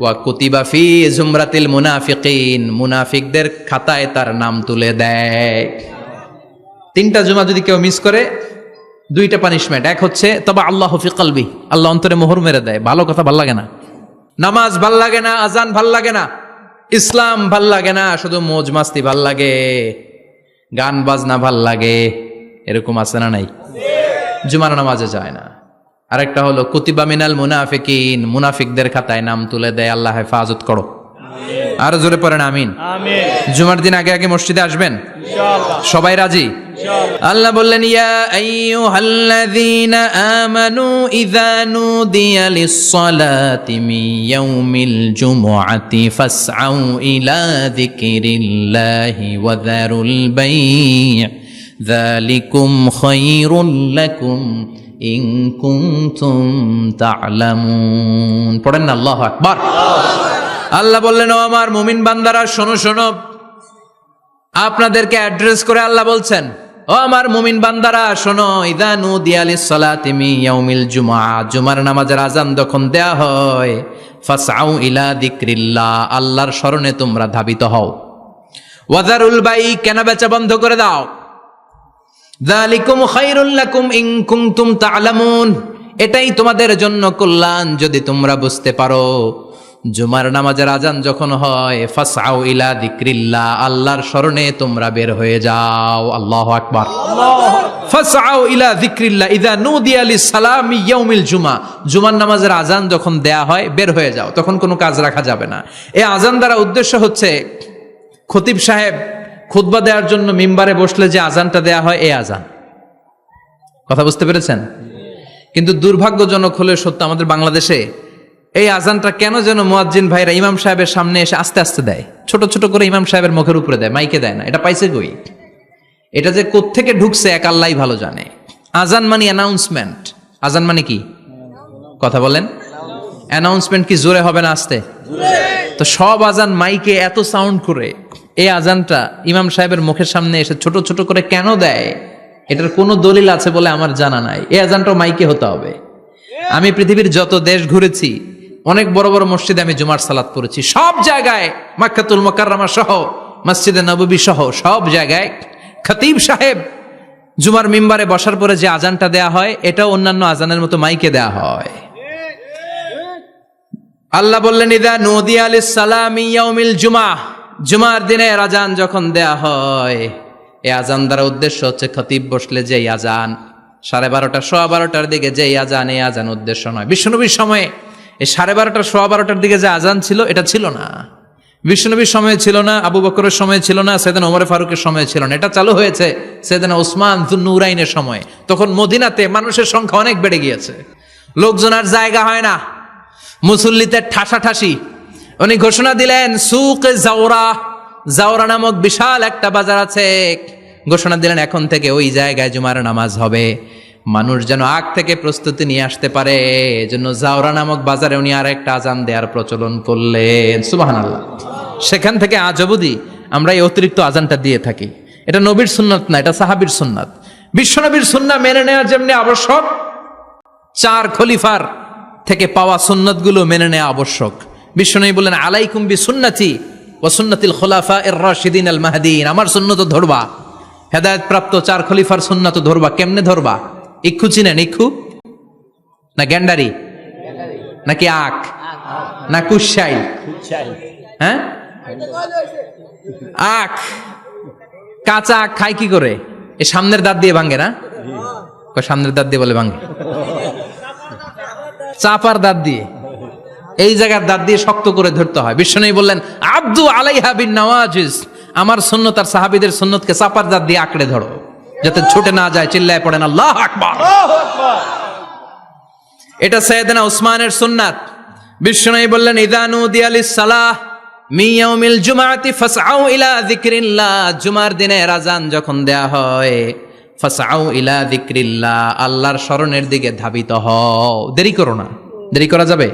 ওয়া কুতিবা ফি জুমরাতিল মুনাফিকিন, মুনাফিকদের খাতায় তার নাম তুলে দেয়। 3টা জুমা যদি কেউ মিস করে 2টা পানিশমেন্ট। এক হচ্ছে তবা আল্লাহু ফি কলবি, আল্লাহ অন্তরে মোহর মেরে দেয়। ভালো কথা ভাল লাগে না, নামাজ ভাল লাগে না, আজান ভাল লাগে না, ইসলাম ভাল লাগে না, শুধু মৌজ মাস্তি ভাল লাগে, গান বাজনা ভাল লাগে, এরকম আছে না নাই? জুমার নামাজে যায় না। আরেকটা হলো কুতিবা মিনাল মুনাফিকিন, মুনাফিকদের খাতায় নাম তুলে দেয়। আল্লাহ হেফাজত করো। আর জোরে পড়েন আমিন। আমিন জুমার দিন আগে আগে মসজিদে আসবেন ইনশাআল্লাহ সবাই? রাজি? ইনশাআল্লাহ। আল্লাহ বললেন, ইয়া আইয়ুহাল্লাযীনা আমানু ইযা নুদিয়া লিস-সালাতি মিন ইয়াউমিল জুমুআতি ফাসআউ ইলা যিকরিল্লাহি ওয়া যারুল বাই', যালিকুম খায়রুল লাকুম ইন কুনতুম তা'লামুন। পড়েন না আল্লাহু আকবার। আল্লাহ বললেন, ও আমার মুমিন বান্দারা শোনো শোনো। আপনাদেরকে অ্যাড্রেস করে আল্লাহ বলছেন, ও আমার মুমিন বান্দারা শোনো, ইযা নুদিয়া লিস-সালাতি মিন ইয়াউমিল জুমআ, জুমার নামাজের আযান যখন দেয়া হয়, ফাসআউ ইলা যিকরিল্লাহ, আল্লাহর স্মরণে তোমরা ধাবিত হও। ওয়া যারুল বাই', কেনা বেচা বন্ধ করে দাও। যালিকুম খায়রুল লাকুম ইন কুনতুম তা'লামুন, এটাই তোমাদের জন্য কল্যাণ যদি তোমরা বুঝতে পারো। জুমার নামাজের আজান যখন হয়, ফাসআউ ইলা যিকরিল্লাহ, আল্লাহর স্মরণে তোমরা বের হয়ে যাও। আল্লাহু আকবার। ফাসআউ ইলা যিকরিল্লাহ ইযা নুদিয়া লিস-সালামি ইয়াউমিল জুমআ, জুমার নামাজের আজান যখন দেয়া হয় বের হয়ে যাও, তখন কোনো কাজ রাখা যাবে না। এই আজান দ্বারা উদ্দেশ্য হচ্ছে খতিব সাহেব খুতবা দেওয়ার জন্য মিম্বারে বসলে যে আজানটা দেয়া হয়, এই আজান। কথা বুঝতে পেরেছেন? কিন্তু দুর্ভাগ্যজনক হলে সত্য, আমাদের বাংলাদেশে এই আজানটা কেন যেন মুয়াজ্জিন ভাইরা ইমাম সাহেবের সামনে এসে আস্তে আস্তে দেয়, ছোট ছোট করে ইমাম সাহেবের মুখের উপরে দেয়, মাইকে দেয় না। এটা পাইছে কই? এটা যে কোত্থেকে ঢুকছে এক আল্লাহই ভালো জানে। আজান মানে অ্যানাউন্সমেন্ট। আজান মানে কি? কথা বলেন। অ্যানাউন্সমেন্ট কি জোরে হবে না আস্তে? তো সব আজান মাইকে এত সাউন্ড করে, এই আজানটা ইমাম সাহেবের মুখের সামনে এসে ছোট ছোট করে কেন দেয়? এটার কোনো দলিল আছে বলে আমার জানা নাই। এই আজানটাও মাইকে হতে হবে। আমি পৃথিবীর যত দেশ ঘুরেছি, অনেক বড় বড় মসজিদে আমি জুমার সালাত পড়েছি, সব জায়গায় মক্কাতুল মুকাররমা সহ মসজিদে নববী সহ সব জায়গায় খতিব সাহেব জুমার মিম্বারে বসার পরে যে আজানটা দেয়া হয়, এটাও অন্যান্য আজানের মতো মাইকে দেয়া হয়। আল্লাহ বললেন, ইযা নুদিয়া লিস-সালামি ইয়াউমিল জুমআ, জুমার দিনের আজান যখন দেয়া হয়, এই আজান দ্বারা উদ্দেশ্য হচ্ছে খতিব বসলে যেই আজান 12:30 12:15 দিকে যেই আজান, এই আজান উদ্দেশ্য নয়। বিশ্বনবীর সময়ে এই 12:30 12:15 দিকে যে আজান ছিল, এটা ছিল না। বিশ্বনবীর সময়ে ছিল না, আবু বকরের সময়ে ছিল না, সাইয়েদনা ওমর ফারুকের সময়ে ছিল না। এটা চালু হয়েছে সাইয়েদনা উসমান যুন্নুরাইনের সময়। তখন মদিনাতে মানুষের সংখ্যা অনেক বেড়ে গিয়েছে, লোকজন আর জায়গা হয় না, মুসল্লিতে ঠাসাঠাসি। উনি ঘোষণা দিলেন, সুক জাওরা, জাওরা নামক বিশাল একটা বাজার আছে, ঘোষণা দিলেন এখন থেকে ওই জায়গায় জুমার নামাজ হবে। মানুষ যেন আগ থেকে প্রস্তুতি নিয়ে আসতে পারে, এজন্য জাওরা নামক বাজারে উনি আর একটা আজান দেওয়ার প্রচলন করলেন। সুবহানাল্লাহ। সেখান থেকে আজ অবধি আমরা এই অতিরিক্ত আজানটা দিয়ে থাকি। এটা নবীর সুন্নাত না, এটা সাহাবীর সুন্নাত। বিশ্বনবীর সুন্নাহ মেনে নেওয়া যেমনি আবশ্যক, 4 খলিফার থেকে পাওয়া সুন্নাতগুলো মেনে নেওয়া আবশ্যক। বিশ্বনবী বললেন, আলাইকুম বিসুন্নতি ওয়া সুন্নাতিল খুলাফায়ে রাশিদিন আল মাহদিয়িন, আমার সুন্নাত ধরবা। হেদায়েত প্রাপ্ত 4 খলিফার সুন্নাত ধরবা। কেমনে ধরবা? ইক্ষু চিনেন? ইক্ষু না গ্যান্ডারি নাকি আখ না কুশাই? হ্যাঁ, আখ। কাঁচা আখ খায় কি করে? এ সামনের দাঁত দিয়ে ভাঙে না? সামনের দাঁত দিয়ে বলে ভাঙে, চাপার দাঁত দিয়ে, এই জায়গার দাঁত দিয়ে শক্ত করে ধরতে হয়। বিশ্বনবী বললেন, আব্দু আলাইহা বিন নওয়াজিজ, আমার সুন্নত আর সাহাবীদের সুন্নতকে চাপার দাঁত দিয়ে আঁকড়ে ধরো, যাতে ছুটে না যায়। চিল্লায় পড়েন আল্লাহু আকবার। এটা সাইয়েদনা উসমানের সুন্নাত। বিশ্বনবী বললেন, ইযা নুদিয়া লিস-সালাহ মিন ইয়াউমিল জুমআতি ফাসআউ ইলা যিকরিল্লাহ, জুমার দিনে আযান যখন দেয়া হয়, ফাসআউ ইলা যিকরিল্লাহ, আল্লাহর স্মরণের দিকে ধাবিত হও। দেরি করো না। দেরি করা যাবে?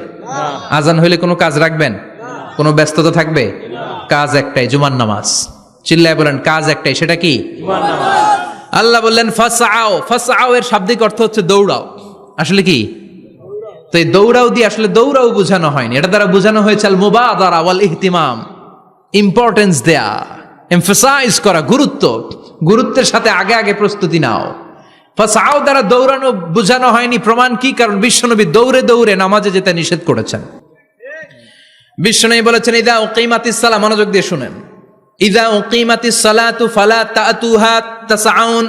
আযান হইলে কোনো কাজ রাখবেন? কোনো ব্যস্ততা থাকবে? কাজ একটাই, জুমার নামাজ। চিল্লায় বলেন, কাজ একটাই, সেটা কি? জুমার নামাজ। আল্লাহ বললেন ফাসআউ, ফাসআউ এর শাব্দিক অর্থ হচ্ছে দৌড়াও। আসলে কি? তো এই দৌড়াও দিয়ে আসলে দৌড়াও বোঝানো হয়নি, এটা দ্বারা বোঝানো হয়েছে আল মুবাদারা ওয়াল ইহতিমাম, ইম্পর্টেন্স দেয়া, এমফাসাইজ করা, গুরুত্বের সাথে আগে আগে প্রস্তুতি নাও। ফাসআউ দ্বারা দৌড়ানো বোঝানো হয়নি। প্রমাণ কি? কারণ বিশ্বনবী দৌড়ে দৌড়ে নামাজে যেতে নিষেধ করেছেন। বিশ্বনবী বলেছেন, ইযা উকিমাতিস সালাহ, মনোযোগ দিয়ে শুনেন, ইযা উকিমাতিস সালাতু ফালা তাতুহা তাসআউন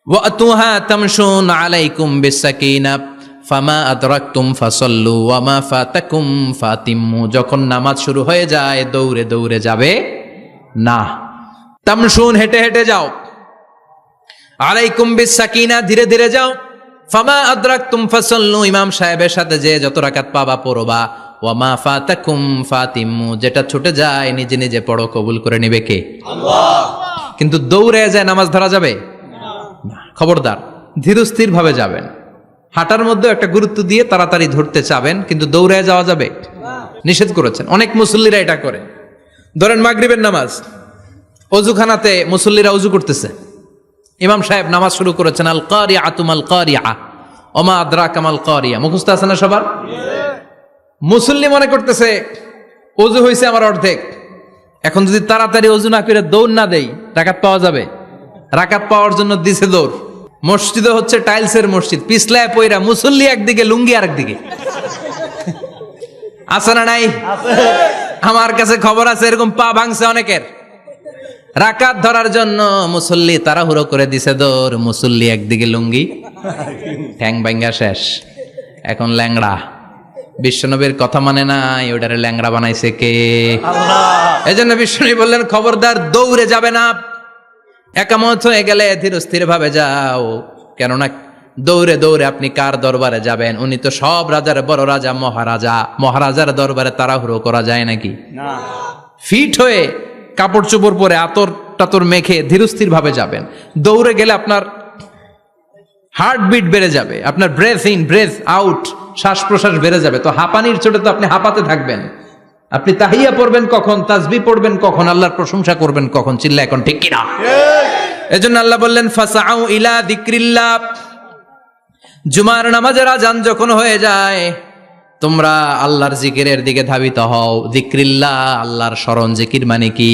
ওয়া আতুহা তামশুন আলাইকুম বিসাকিনাহ ফামা আদরাকতুম ফাসাল্লু ওয়া মা ফাতাকুম ফাতিম্মু, যখন নামাজ শুরু হয়ে যায় দৌড়ে দৌড়ে যাবে না। তামশুন, হেঁটে হেঁটে যাও। আলাইকুম বিসাকিনা, ধীরে ধীরে যাও। ফামা আদরাকতুম ফাসাল্লু, ইমাম সাহেবের সাথে যে যত রাকাত পাবা পড়বা। ওয়া মা ফাতাকুম ফাতিম্মু, যেটা ছুটে যায় নিজে নিজে পড়ো, কবুল করে নিবে কে? আল্লাহ। কিন্তু দৌড়ে যায় নামাজ ধরা যাবে না। খবরদার, ধীরস্থির ভাবে যাবেন। হাঁটার মধ্যে একটা গুরুত্ব দিয়ে তাড়াতাড়ি ধরতে চাবেন, কিন্তু দৌড়ে যাওয়া যাবে নিষেধ করেছেন। অনেক মুসল্লিরা এটা করে। ধরেন মাগরিবের নামাজ, অজুখানাতে মুসল্লিরা অজু করতেছে, ইমাম সাহেব নামাজ শুরু করেছেন, আল কারিআতু মাল কারিআ ওমা আদরাকা মাল কারিআ, মুখস্থ আছে না সবার? মুসল্লি মনে করতেছে অজু হয়েছে আমার অর্ধেক, এখন যদি তাড়াতাড়ি অজু না করে দৌড় না দেই রাকাত পাওয়া যাবে? রাকাত পাওয়ার জন্য দিছে দৌড়। মসজিদে হচ্ছে টাইলসের মসজিদ, পিছলায় পয়রা মুসল্লি একদিকে, লুঙ্গি আরেকদিকে। আছে না নাই? আমার কাছে খবর আছে, এরকম পা ভাঙছে অনেকের। রাকাত ধরার জন্য মুসল্লি তাড়াহুড়ো করে দিছে দৌড়, মুসল্লি একদিকে লুঙ্গি, ঠ্যাং ভাঙ্গা শেষ, এখন ল্যাংড়া। বিশ্বনবীর কথা মানে নাই, ওটারে ল্যাংড়া বানাইছে কে? আল্লাহ। এই জন্য বিশ্বনবী বললেন, খবরদার দৌড়ে যাবে না। একামত হয়ে গেলে ধীরস্থির ভাবে যাও, কেননা দৌড়ে দৌড়ে আপনি কার দরবারে যাবেন? উনি তো সব রাজার বড় রাজা, মহারাজা। মহারাজার দরবারে তাড়াহুড়ো করা যায় নাকি? না। ফিট হয়ে কাপড় চোপড় পরে আতর টাতর মেখে ধীরস্থির ভাবে যাবেন। দৌড়ে গেলে আপনার হার্টবিট বেড়ে যাবে, আপনার ব্রেথ ইন ব্রেথ আউট, শ্বাস প্রশ্বাস বেড়ে যাবে। তো হাঁপানির চোটে তো আপনি হাঁপাতে থাকবেন। আপনি তাহিয়া পড়বেন কখন, তাসবিহ পড়বেন কখন, আল্লাহর প্রশংসা করবেন কখন? চিল্লা এখন ঠিক কিনা? এজন্য আল্লাহ বললেন, ফাসআউ ইলা যিকরিল্লাহ, জুমার নামাজের আযান যখন হয়ে যায় তোমরা আল্লাহর জিকিরের দিকে ধাবিত হও। যিকরিল্লাহ, আল্লাহর স্মরণ। জিকির মানে কি?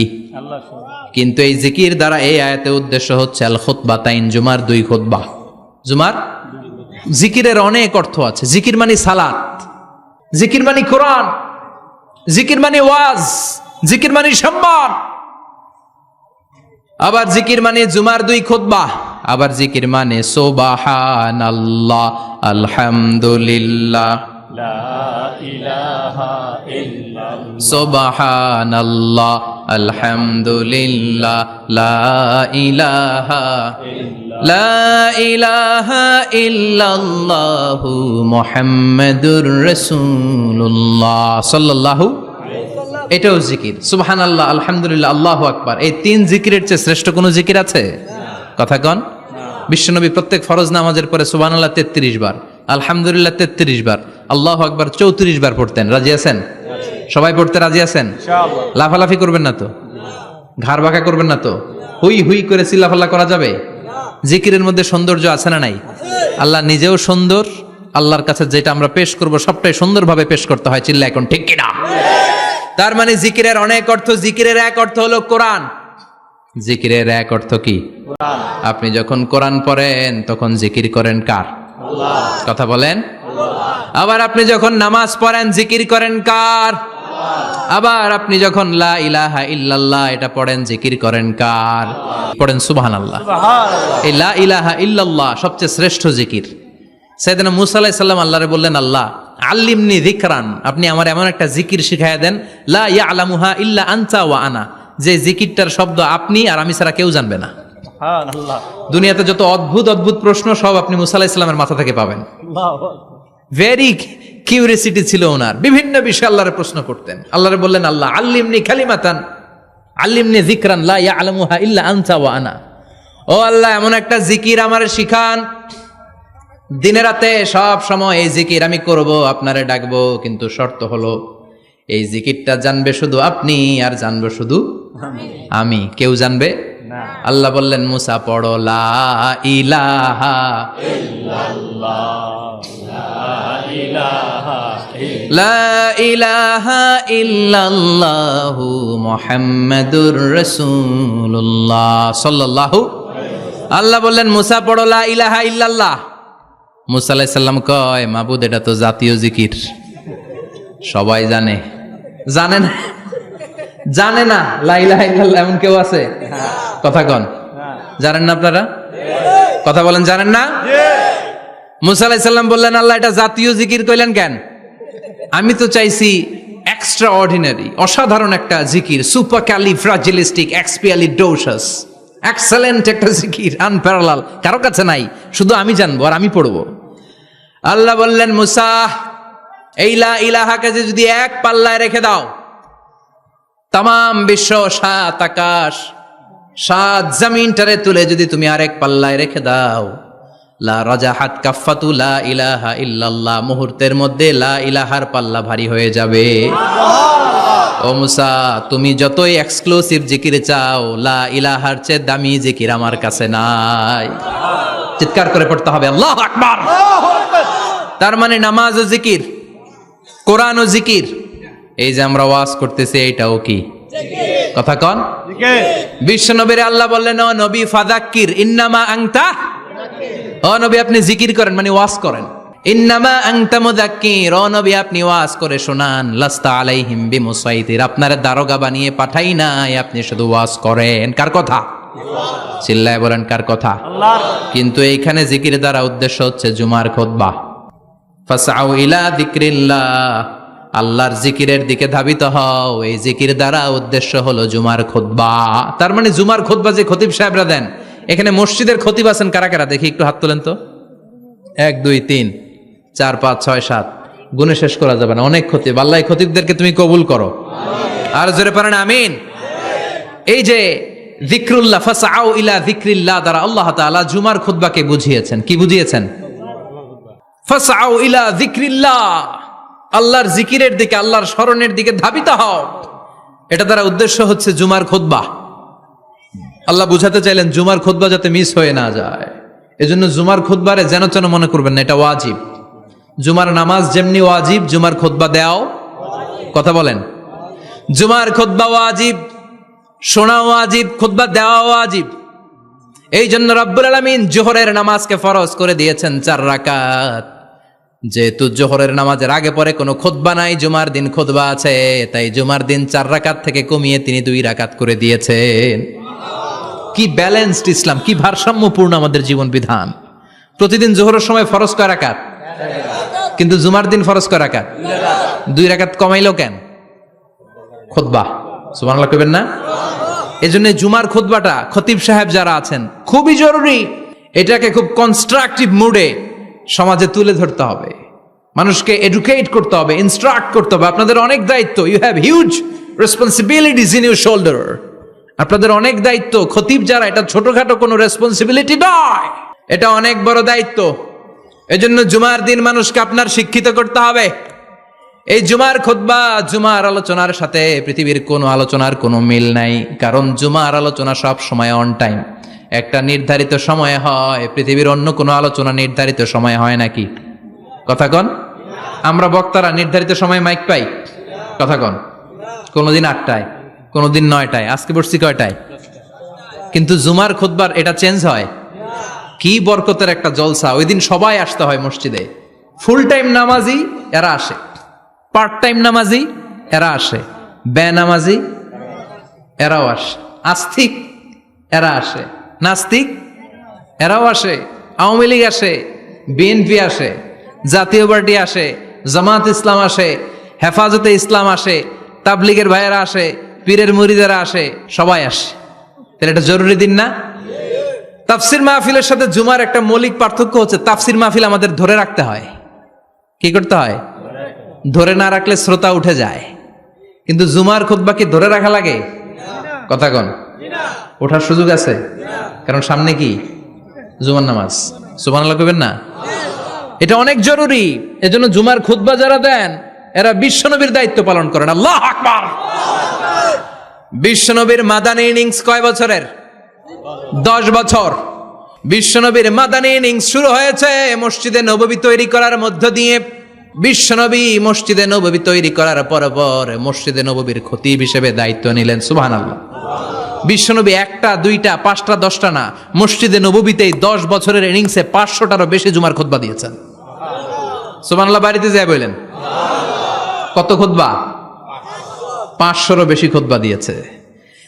কিন্তু এই জিকির দ্বারা এই আয়াতে উদ্দেশ্য হচ্ছে আল খুতবাতাইন, জুমার 2 খুতবা। জুমার জিকিরের অনেক অর্থ আছে। জিকির মানে সালাত, জিকির মানে কোরআন, জিকির মানে ওয়াজ, জিকির মানে সম্মান। আবার জিকির মানে জুমার 2 খুতবা। আবার জিকির মানে সুবহানাল্লাহ, আলহামদুলিল্লাহ, লা ইলাহা ইল্লাল্লাহ, সুবহানাল্লাহ, আলহামদুলিল্লাহ, লা ইলাহা ইল্লাল্লাহ, লা ইলাহা ইল্লাল্লাহু মুহাম্মাদুর রাসূলুল্লাহ সাল্লাল্লাহু। এটাও জিকির। সুবহানাল্লাহ, আলহামদুলিল্লাহ, আল্লাহু আকবার। এই 3 জিকিরের চেয়ে শ্রেষ্ঠ কোনো জিকির আছে? কথা কন। বিশ্বনবী প্রত্যেক ফরজ নামাজের পরে সুবহানাল্লাহ 33 বার, আলহামদুলিল্লাহ 33 বার, আল্লাহু আকবার 34 বার পড়তেন। রাজি আছেন? সবাই পড়তে রাজি আছেন? ইনশাআল্লাহ। লাফালাফি করবেন না তো? ঘাড় বাঁকা করবেন না তো, হুই হুই করে চিল্লাফাল্লা করা যাবে? জিকিরের মধ্যে সৌন্দর্য আছে না নাই? আল্লাহ নিজেও সুন্দর, আল্লাহর কাছে যেটা আমরা পেশ করব সবটাই সুন্দরভাবে পেশ করতে হয়। চিল্লা এখন ঠিক কিনা? তার মানে জিকিরের অনেক অর্থ। জিকিরের এক অর্থ হলো কোরআন। জিকিরের এক অর্থ কি? আপনি যখন কোরআন পড়েন তখন জিকির করেন কার? কথা বলেন। আবার আপনি যখন নামাজ পড়েন জিকির করেন কার? আবার আপনি যখন লা ইলাহা ইল্লাল্লাহ এটা পড়েন জিকির করেন কার? পড়েন সুবহানাল্লাহ। এই লা ইলাহা ইল্লাল্লাহ সবচেয়ে শ্রেষ্ঠ জিকির। সাইয়েদনা মুসা আলাইহিস সালাম আল্লাহরে বললেন, আল্লাহ আল্লিমনি যিকরান, আপনি আমার এমন একটা জিকির শিখাইয়া দেন লা ইয়ালামুহা ইল্লা আনতা ওয়া আনা, যে জিকিরটার শব্দ আপনি আর আমি ছাড়া কেউ জানবে না। সুবহানাল্লাহ। দুনিয়াতে যত অদ্ভুত অদ্ভুত প্রশ্ন সব আপনি মুসা আলাইহিস সালামের মাথা থেকে পাবেন। ভেরি কিউরিয়াসিটি ছিল ওনার, বিভিন্ন বিষয়ে আল্লাহরে প্রশ্ন করতেন। আল্লাহরে বললেন, আল্লাহ আল্লিমনি কালিমাতান আল্লিমনি যিকরান লা ইয়ালামুহা ইল্লা আনতা ওয়া আনা, ও আল্লাহ এমন একটা জিকির আমারে শিখান, দিনে রাতে সব সময় এই জিকির আমি করব, আপনারে ডাকবো, কিন্তু শর্ত হলো এই জিকিরটা জানবে শুধু আপনি আর জানবো শুধু আমি, কেউ জানবে না। আল্লাহ বললেন, মুসা পড়ো লা ইলাহা লা ইলাহা ইল্লাল্লাহু মুহাম্মাদুর রাসূলুল্লাহ সাল্লাল্লাহু। আল্লাহ বললেন, মুসা পড়ো লা ইলাহা ইল্লাল্লাহ। মুসা আলাইহিস সালাম কয়, মাবুদ এটা তো জাতীয় জিকির, সবাই জানে। জানে না? জানে না লা ইলাহা ইল্লাল্লাহ এমন কেউ আছে? কথা কন, জানেন না আপনারা? কথা বলেন, জানেন না? মুসা আলাইহিস সালাম বললেন, আল্লাহ এটা জাতীয় জিকির কইলেন কেন? আমি তো চাইছি এক্সট্রা অর্ডিনারি, অসাধারণ একটা জিকির, সুপার ক্যালিফ্রাজিলিস্টিক এক্সপিয়ালিডোসাস, এক্সেলেন্ট একটা জিকির, আনপ্যারালাল, কারো কাছে নাই, শুধু আমি জানবো আর আমি পড়বো। আল্লাহ বললেন, মুসা এই লা ইলাহাকে যদি এক পাল্লায় রেখে দাও, তামাম বিশ্ব, সাত আকাশ, সাত জমিনটারে তুলে যদি তুমি আরেক পাল্লায় রেখে দাও, লা রাজাহাত কাফাতু লা ইলাহা ইল্লাল্লাহ, মুহূর্তের মধ্যে লা ইলাহার পাল্লা ভারী হয়ে যাবে। ও মুসা, তুমি যতই এক্সক্লুসিভ জিকির চাও, লা ইলাহার চেয়ে দামি জিকির আমার কাছে নাই। চিৎকার করে পড়তে হবে আল্লাহু আকবার। তার মানে নামাজ ও জিকির, কোরআন ও জিকির, এই যে আমরা ওয়াজ করতেছি এইটাও কি? কথা কন। বিশ্ব নবীর আল্লাহ বললেন, ও নবী ফাযাক্কির ইন্নামা আনতা, ও নবী আপনি জিকির করেন মানে ওয়াজ করেন। ইন্নামা আনতা মুযাক্কির, ও নবী আপনি ওয়াজ করে শোনান। লাস্তা আলাইহিম বিমুসাইতির, আপনার দারোগা বানিয়ে পাঠাই নাই, আপনি শুধু ওয়াজ করেন। কার কথা? চিল্লায় বলেন কার কথা? আল্লাহর। কিন্তু এইখানে জিকির দ্বারা উদ্দেশ্য হচ্ছে জুমার খুতবা। ফাসআউ ইলা যিকরিল্লাহ, আল্লাহর জিকিরের দিকে ধাবিত হও, এই জিকির দ্বারা উদ্দেশ্য হলো জুমার খুতবা। তার মানে জুমার খুতবা যে খতিব সাহেবরা দেন, এখানে মসজিদের খতিব আছেন কারা কারা? দেখি একটু হাত তোলেন তো। 1 2 3 4 5 6 7, গুণে শেষ করা যাবে না, অনেক খতিব। আল্লাহ এই খতিবদেরকে তুমি কবুল করো। আর জোরে পড়েন আমিন। এই যে যিকরুল্লাহ, ফাসআউ ইলা যিকরিল্লাহ দ্বারা আল্লাহ তাআলা জুমার খুতবাকে বুঝিয়েছেন। কি বুঝিয়েছেন? ফাসআউ ইলা যিকরিল্লাহ, আল্লাহর জিকিরের দিকে, আল্লাহর স্মরণের দিকে ধাবিত হও। এটা দ্বারা উদ্দেশ্য হচ্ছে জুমার খুতবা। আল্লাহ বুঝাতে চাইলেন জুমার খুতবা যাতে মিস হয়ে না যায়, এজন্য জুমার খুতবারে যেন তেন মনে করবেন না, এটা ওয়াজিব। জুমার নামাজ যেমনি ওয়াজিব, জুমার খুতবা দেওয়াও, কথা বলেন, জুমার খুতবা ওয়াজিব, শোনা ওয়াজিব, খুতবা দেওয়া ওয়াজিব। এই জন্য রব্বুল আলামিন জোহরের নামাজকে ফরজ করে দিয়েছেন 4 রাকাত। যেহেতু জোহরের নামাজের আগে পরে কোনো খুতবা নাই, জুমার দিন খুতবা আছে, তাই জুমার দিন 4 রাকাত থেকে কমিয়ে তিনি 2 রাকাত করে দিয়েছেন। কি ব্যালেন্সড ইসলাম, কি ভারসাম্যপূর্ণ আমাদের জীবন বিধান। প্রতিদিন জোহরের সময় ফরজ কয় রাকাত, কিন্তু জুমার দিন ফরজ কয় রাকাত? 2 রাকাত কমাইলো কেন? খুতবা। সুবহানাল্লাহ কইবেন না? এজন্য জুমার খুতবাটা খতিব সাহেব যারা আছেন খুবই জরুরি। এটাকে খুব কনস্ট্রাকটিভ মুডে সমাজে তুলে ধরতে হবে, মানুষকে এডুকেট করতে হবে, ইনস্ট্রাক্ট করতে হবে। আপনাদের অনেক দায়িত্ব, you have huge responsibilities in your shoulder. আপনাদের অনেক দায়িত্ব। খতিব যারা, এটা ছোটখাটো কোনো রেসপন্সিবিলিটি নয়, এটা অনেক বড় দায়িত্ব। এজন্য জুমার দিন মানুষকে আপনার শিক্ষিত করতে হবে। এই জুমার খুতবা, জুমার আলোচনার সাথে পৃথিবীর কোনো আলোচনার কোনো মিল নাই, কারণ জুমার আলোচনা সব সময় অন টাইম, একটা নির্ধারিত সময়ে হয়। পৃথিবীর অন্য কোনো আলোচনা নির্ধারিত সময়ে হয় নাকি? কথা কন। আমরা বক্তারা নির্ধারিত সময়ে মাইক পাই? কথা কন। কোনোদিন 8টায়, কোনোদিন 9টায়, আজকে বসছি কয়টায়? কিন্তু জুমার খুতবার এটা চেঞ্জ হয়। কি বরকতের একটা জলসা! ওই দিন সবাই আসতে হয় মসজিদে। ফুল টাইম নামাজি এরা আসে, পার্ট টাইম নামাজি এরা আসে, বেনামাজি এরাও আসে, আস্তিক এরা আসে, নাস্তিক এরাও আসে, আওয়ামী লীগ আসে, বিএনপি আসে, জাতীয় পার্টি আসে, জামাত ইসলাম আসে, হেফাজতে ইসলাম আসে, তাবলিগের ভাইয়েরা আসে, পীরের মুরিদেরা আসে, সবাই আসে। তাহলে এটা জরুরি দিন না? তাফসির মাহফিলের সাথে জুমার একটা মৌলিক পার্থক্য হচ্ছে, তাফসির মাহফিল আমাদের ধরে রাখতে হয়। কি করতে হয়? ধরে না রাখলে শ্রোতা উঠে যায়। কিন্তু জুমার খুতবা কি ধরে রাখা লাগে? কথা কন। ওঠার সুযোগ আছে, কারণ সামনে কি জুমার নামাজ। সুবহানাল্লাহ কইবেন না? এটা অনেক জরুরি। এজন্য জুমার খুতবা যারা দেন এরা বিশ্বনবীর দায়িত্ব পালন করেন। আল্লাহু আকবার। বিশ্বনবীর মাদানী ইনিংস কয় বছরের? 10 বছর। বিশ্বনবীর মাদানী ইনিংস শুরু হয়েছে মসজিদে নববী তৈরি করার মধ্য দিয়ে। বিশ্বনবী মসজিদে নববী তৈরি করার পর মসজিদে নববীর খতিব হিসেবে দায়িত্ব নিলেন। সুবহানাল্লাহ। বিশ্বনবী 1টা 2টা 5টা 10টা না, মসজিদে নববীতেই 10 বছরের ইনিংসে 500টারও বেশি জুমার খুতবা দিয়েছেন। সুবহানাল্লাহ। বাড়িতে যায় বলেন কত খুতবা? 500রও বেশি খুতবা দিয়েছে।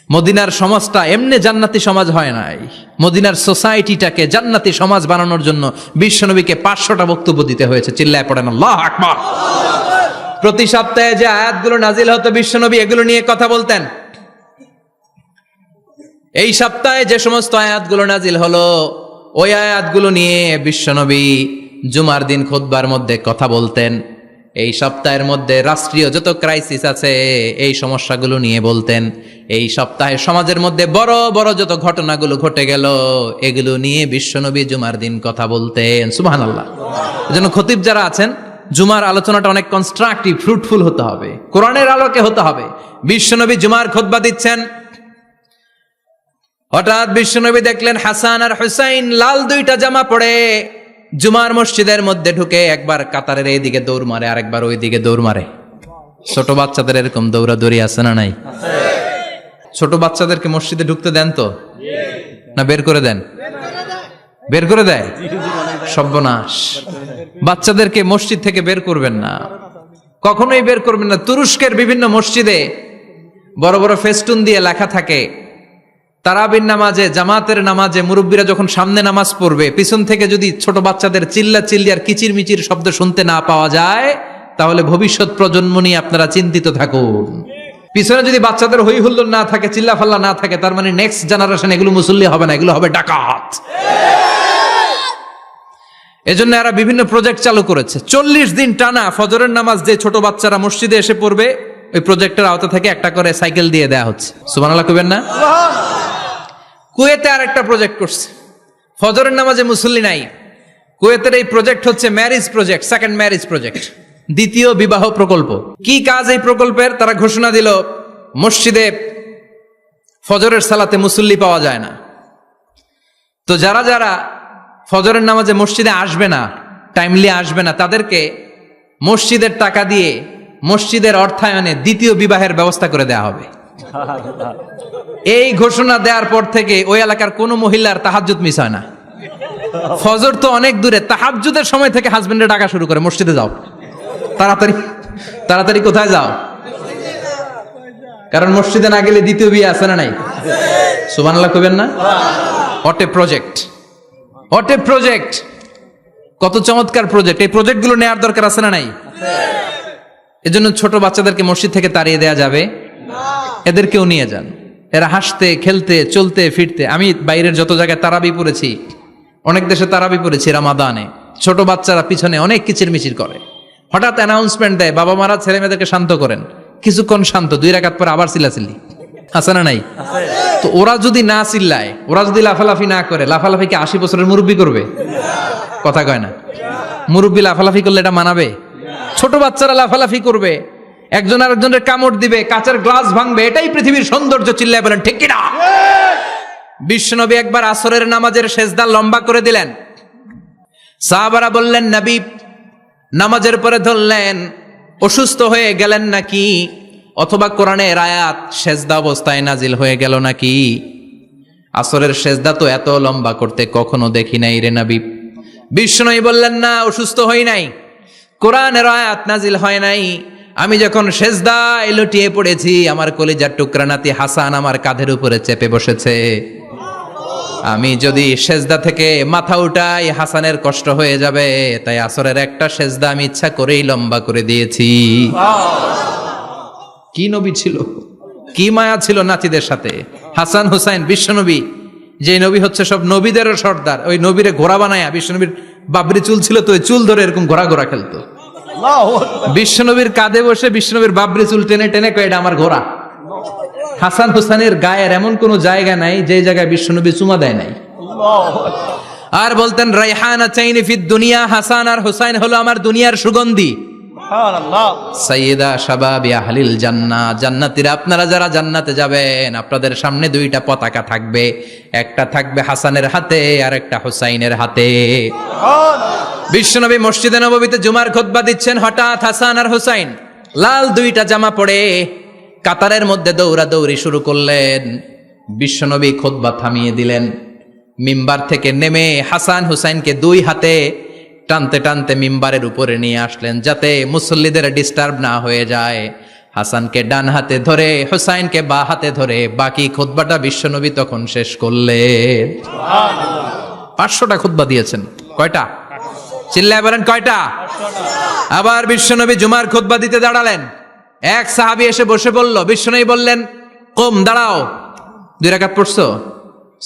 মদিনার সমাজটা এমনি জান্নাতি সমাজ হয় নাই। মদিনার সোসাইটিটাকে জান্নাতি সমাজ বানানোর জন্য বিশ্বনবীকে 500টা বক্তব্য দিতে হয়েছে। চিল্লায় পড়েন আল্লাহু আকবার। প্রতি সপ্তাহে যে আয়াতগুলো নাজিল হতো বিশ্বনবী এগুলো নিয়ে কথা বলতেন। এই সপ্তাহে যে সমস্ত আয়াতগুলো নাজিল হলো ওই আয়াতগুলো নিয়ে বিশ্বনবী জুমার দিন খুতবার মধ্যে কথা বলতেন। এই সপ্তাহের মধ্যে রাষ্ট্রীয় যত ক্রাইসিস আছে এই সমস্যাগুলো নিয়ে বলতেন। এই সপ্তাহে সমাজের মধ্যে বড় বড় যত ঘটনাগুলো ঘটে গেল এগুলো নিয়ে বিশ্বনবী জুমার দিন কথা বলতেন। সুবহানাল্লাহ। এজন্য খতিব যারা আছেন জুমার আলোচনাটা অনেক কনস্ট্রাকটিভ, ফ্রুটফুল হতে হবে, কোরআনের আলোকে হতে হবে। বিশ্বনবী জুমার খুতবা দিচ্ছেন, হঠাৎ বিশ্বনবী দেখলেন হাসান আর হুসাইন লাল 2টা জামা পরে জুমার মসজিদের মধ্যে ঢুকে একবার কাতারের এইদিকে দৌড় মারে, আরেকবার ওইদিকে দৌড় মারে। ছোট বাচ্চাদের এরকম দৌড়াদৌড়ি আছে না নাই? ছোট বাচ্চাদেরকে মসজিদে ঢুকতে দেন তো না বের করে দেন? বের করে দেয়। সর্বনাশ। বাচ্চাদেরকে মসজিদ থেকে বের করবেন না, কখনোই বের করবেন না। তুরস্কের বিভিন্ন মসজিদে বড় বড় ফেস্টুন দিয়ে লেখা থাকে তারাবির নামাজে, জামাতের নামাজে মুরব্বীরা যখন সামনে নামাজ পড়বে পিছন থেকে যদি ছোট বাচ্চাদের চিল্লা চিল্লি আর কিচির মিচির শব্দ শুনতে না পাওয়া যায় তাহলে ভবিষ্যৎ প্রজন্ম নিয়ে আপনারা চিন্তিত থাকুন। পিছনে যদি বাচ্চাদের হই হুল্লোড় না থাকে, চিল্লা ফাল্লা না থাকে, তার মানে নেক্সট জেনারেশন এগুলো মুসল্লি হবে না, এগুলো হবে ডাকাত। এজন্য এরা বিভিন্ন প্রজেক্ট চালু করেছে। 40 দিন টানা ফজরের নামাজ যে ছোট বাচ্চারা মসজিদে এসে পড়বে ওই প্রজেক্টের আওতা থেকে একটা করে সাইকেল দিয়ে দেয়া হচ্ছে। সুবহানাল্লাহ কইবেন না? কুয়েতে আর একটা প্রজেক্ট করছে, ফজরের নামাজে মুসল্লি নাই। কুয়েতের এই প্রজেক্ট হচ্ছে marriage project, second marriage project, দ্বিতীয় বিবাহ প্রকল্প। কি কাজ এই প্রকল্পের? তারা ঘোষণা দিল মসজিদে ফজরের সালাতে মুসল্লি পাওয়া যায় না, তো যারা যারা ফজরের নামাজে মসজিদে আসবে না, টাইমলি আসবে না, তাদেরকে মসজিদের টাকা দিয়ে মসজিদের অর্থায়নে দ্বিতীয় বিবাহের ব্যবস্থা করে দেয়া হবে। এই ঘোষণা দেওয়ার পর থেকে ওই এলাকার কোনো মহিলার তাহাজ্জুদ মিস হয় না। ফজর তো অনেক দূরে, তাহাজ্জুদের সময় থেকে হাজবেন্ডে ডাকা শুরু করে মসজিদে যাও, তাড়াতাড়ি তাড়াতাড়ি কোথায় যাও? কারণ মসজিদে না গেলে দ্বিতীয় বিয়ে আছে না নাই? সুবহানাল্লাহ কইবেন না? What a project, what a project, কত চমৎকার প্রজেক্ট। এই প্রজেক্টগুলো নেওয়ার দরকার আছে না নাই? এজন্য ছোট বাচ্চাদেরকে মসজিদ থেকে তাড়িয়ে দেয়া যাবে না, এদেরকেও নিয়ে যান। এরা হাসতে খেলতে চলতে ফিরতে, আমি বাইরের যত জায়গায় তারাবি পড়েছি, অনেক দেশে তারাবি পড়েছি রামাদানে, ছোট বাচ্চারা পিছনে অনেক কিচির মিচির করে, হঠাৎ অ্যানাউন্সমেন্ট দেয় বাবা মারা ছেলে মেয়েদেরকে শান্ত করেন, কিছুক্ষণ শান্ত, 2 রাকাত পরে আবার চিল্লাচিল্লি, আছে না নাই? তো ওরা যদি না চিল্লায়, ওরা যদি লাফালাফি না করে, লাফালাফি কি 80 বছরের মুরব্বী করবে? কথা কয় না। মুরব্বী লাফালাফি করলে এটা মানাবে? ছোট বাচ্চারা লাফালাফি করবে, একজন আরেকজনের কামড় দিবে, কাঁচের গ্লাস ভাঙবে, এটাই পৃথিবীর সৌন্দর্য। চিল্লায় বলেন ঠিক কিনা? বিশ্বনবী একবার আসরের নামাজের সেজদা লম্বা করে দিলেন। সাহাবারা বললেন, নবী নামাজের পরে ধরলেন, অসুস্থ হয়ে গেলেন নাকি, অথবা কোরআনের আয়াত সেজদা অবস্থায় নাজিল হয়ে গেল নাকি? আসরের সেজদা তো এত লম্বা করতে কখনো দেখি নাই রে নবী। বিশ্বনবী বললেন, না, অসুস্থ হই নাই, কোরআনের আয়াত নাজিল হয় নাই। আমি যখন সেজদায় লুটিয়ে পড়েছি, আমার কলিজার টুকরা নাতি হাসান আমার কাঁধের উপরে চেপে বসেছে। আমি যদি সেজদা থেকে মাথা উঠাই হাসানের কষ্ট হয়ে যাবে, তাই আসরের একটা সেজদা আমি ইচ্ছা করেই লম্বা করে দিয়েছি। কি নবী ছিল, কি মায়া ছিল নাতিদের সাথে। হাসান হুসাইন বিশ্বনবী, যে নবী হচ্ছে সব নবীদেরও সর্দার, ওই নবীরে ঘোড়া বানায়া, বিশ্বনবীর বাবরি চুল ছিল তো, ওই চুল ধরে এরকম ঘোড়া ঘোড়া খেলতো। বিশ্বনবীর কাঁধে বসে বিশ্বনবীর বাবরি চুল টেনে টেনে কয়, এটা আমার ঘোড়া। হাসান হুসাইনের গায়ের এমন কোন জায়গা নাই যে জায়গায় বিশ্বনবী চুমা দেয় নাই। আর বলতেন, রাইহানা চাইনি ফিদ দুনিয়া, হাসান আর হুসাইন হলো আমার দুনিয়ার সুগন্ধি। সাইয়্যিদা শাবাবি আহলিল জান্নাহ, জান্নাতীরা আপনারা যারা জান্নাতে যাবেন, আপনাদের সামনে দুইটা পতাকা থাকবে, একটা থাকবে হাসানের হাতে আর একটা হুসাইনের হাতে। বিশ্বনবী মসজিদে নববীতে জুমার খুতবা দিচ্ছেন, হঠাৎ হাসান আর হুসাইন লাল দুইটা জামা পরে কাতারের মধ্যে দৌড়াদৌড়ি শুরু করলেন। বিশ্বনবী খুতবা থামিয়ে দিলেন, মিম্বার থেকে নেমে হাসান হুসাইনকে দুই হাতে টানতে টানতে মিম্বারের উপরে নিয়ে আসলেন, যাতে মুসল্লিদের ডিস্টার্ব না হয়ে যায়। হাসানকে ডান হাতে ধরে, হুসাইনকে বা হাতে ধরে বাকি খুতবাটা বিশ্বনবী তখন শেষ করলেন। 500টা খুতবা দিয়েছেন। কয়টা? চিল্লায় বলেন কয়টা? আবার বিশ্বনবী জুমার খুতবা দিতে দাঁড়ালেন। এক সাহাবী এসে বসে বলল, বিশ্বনবী বললেন, কম, দাঁড়াও, 2 রাকাত পড়ছো?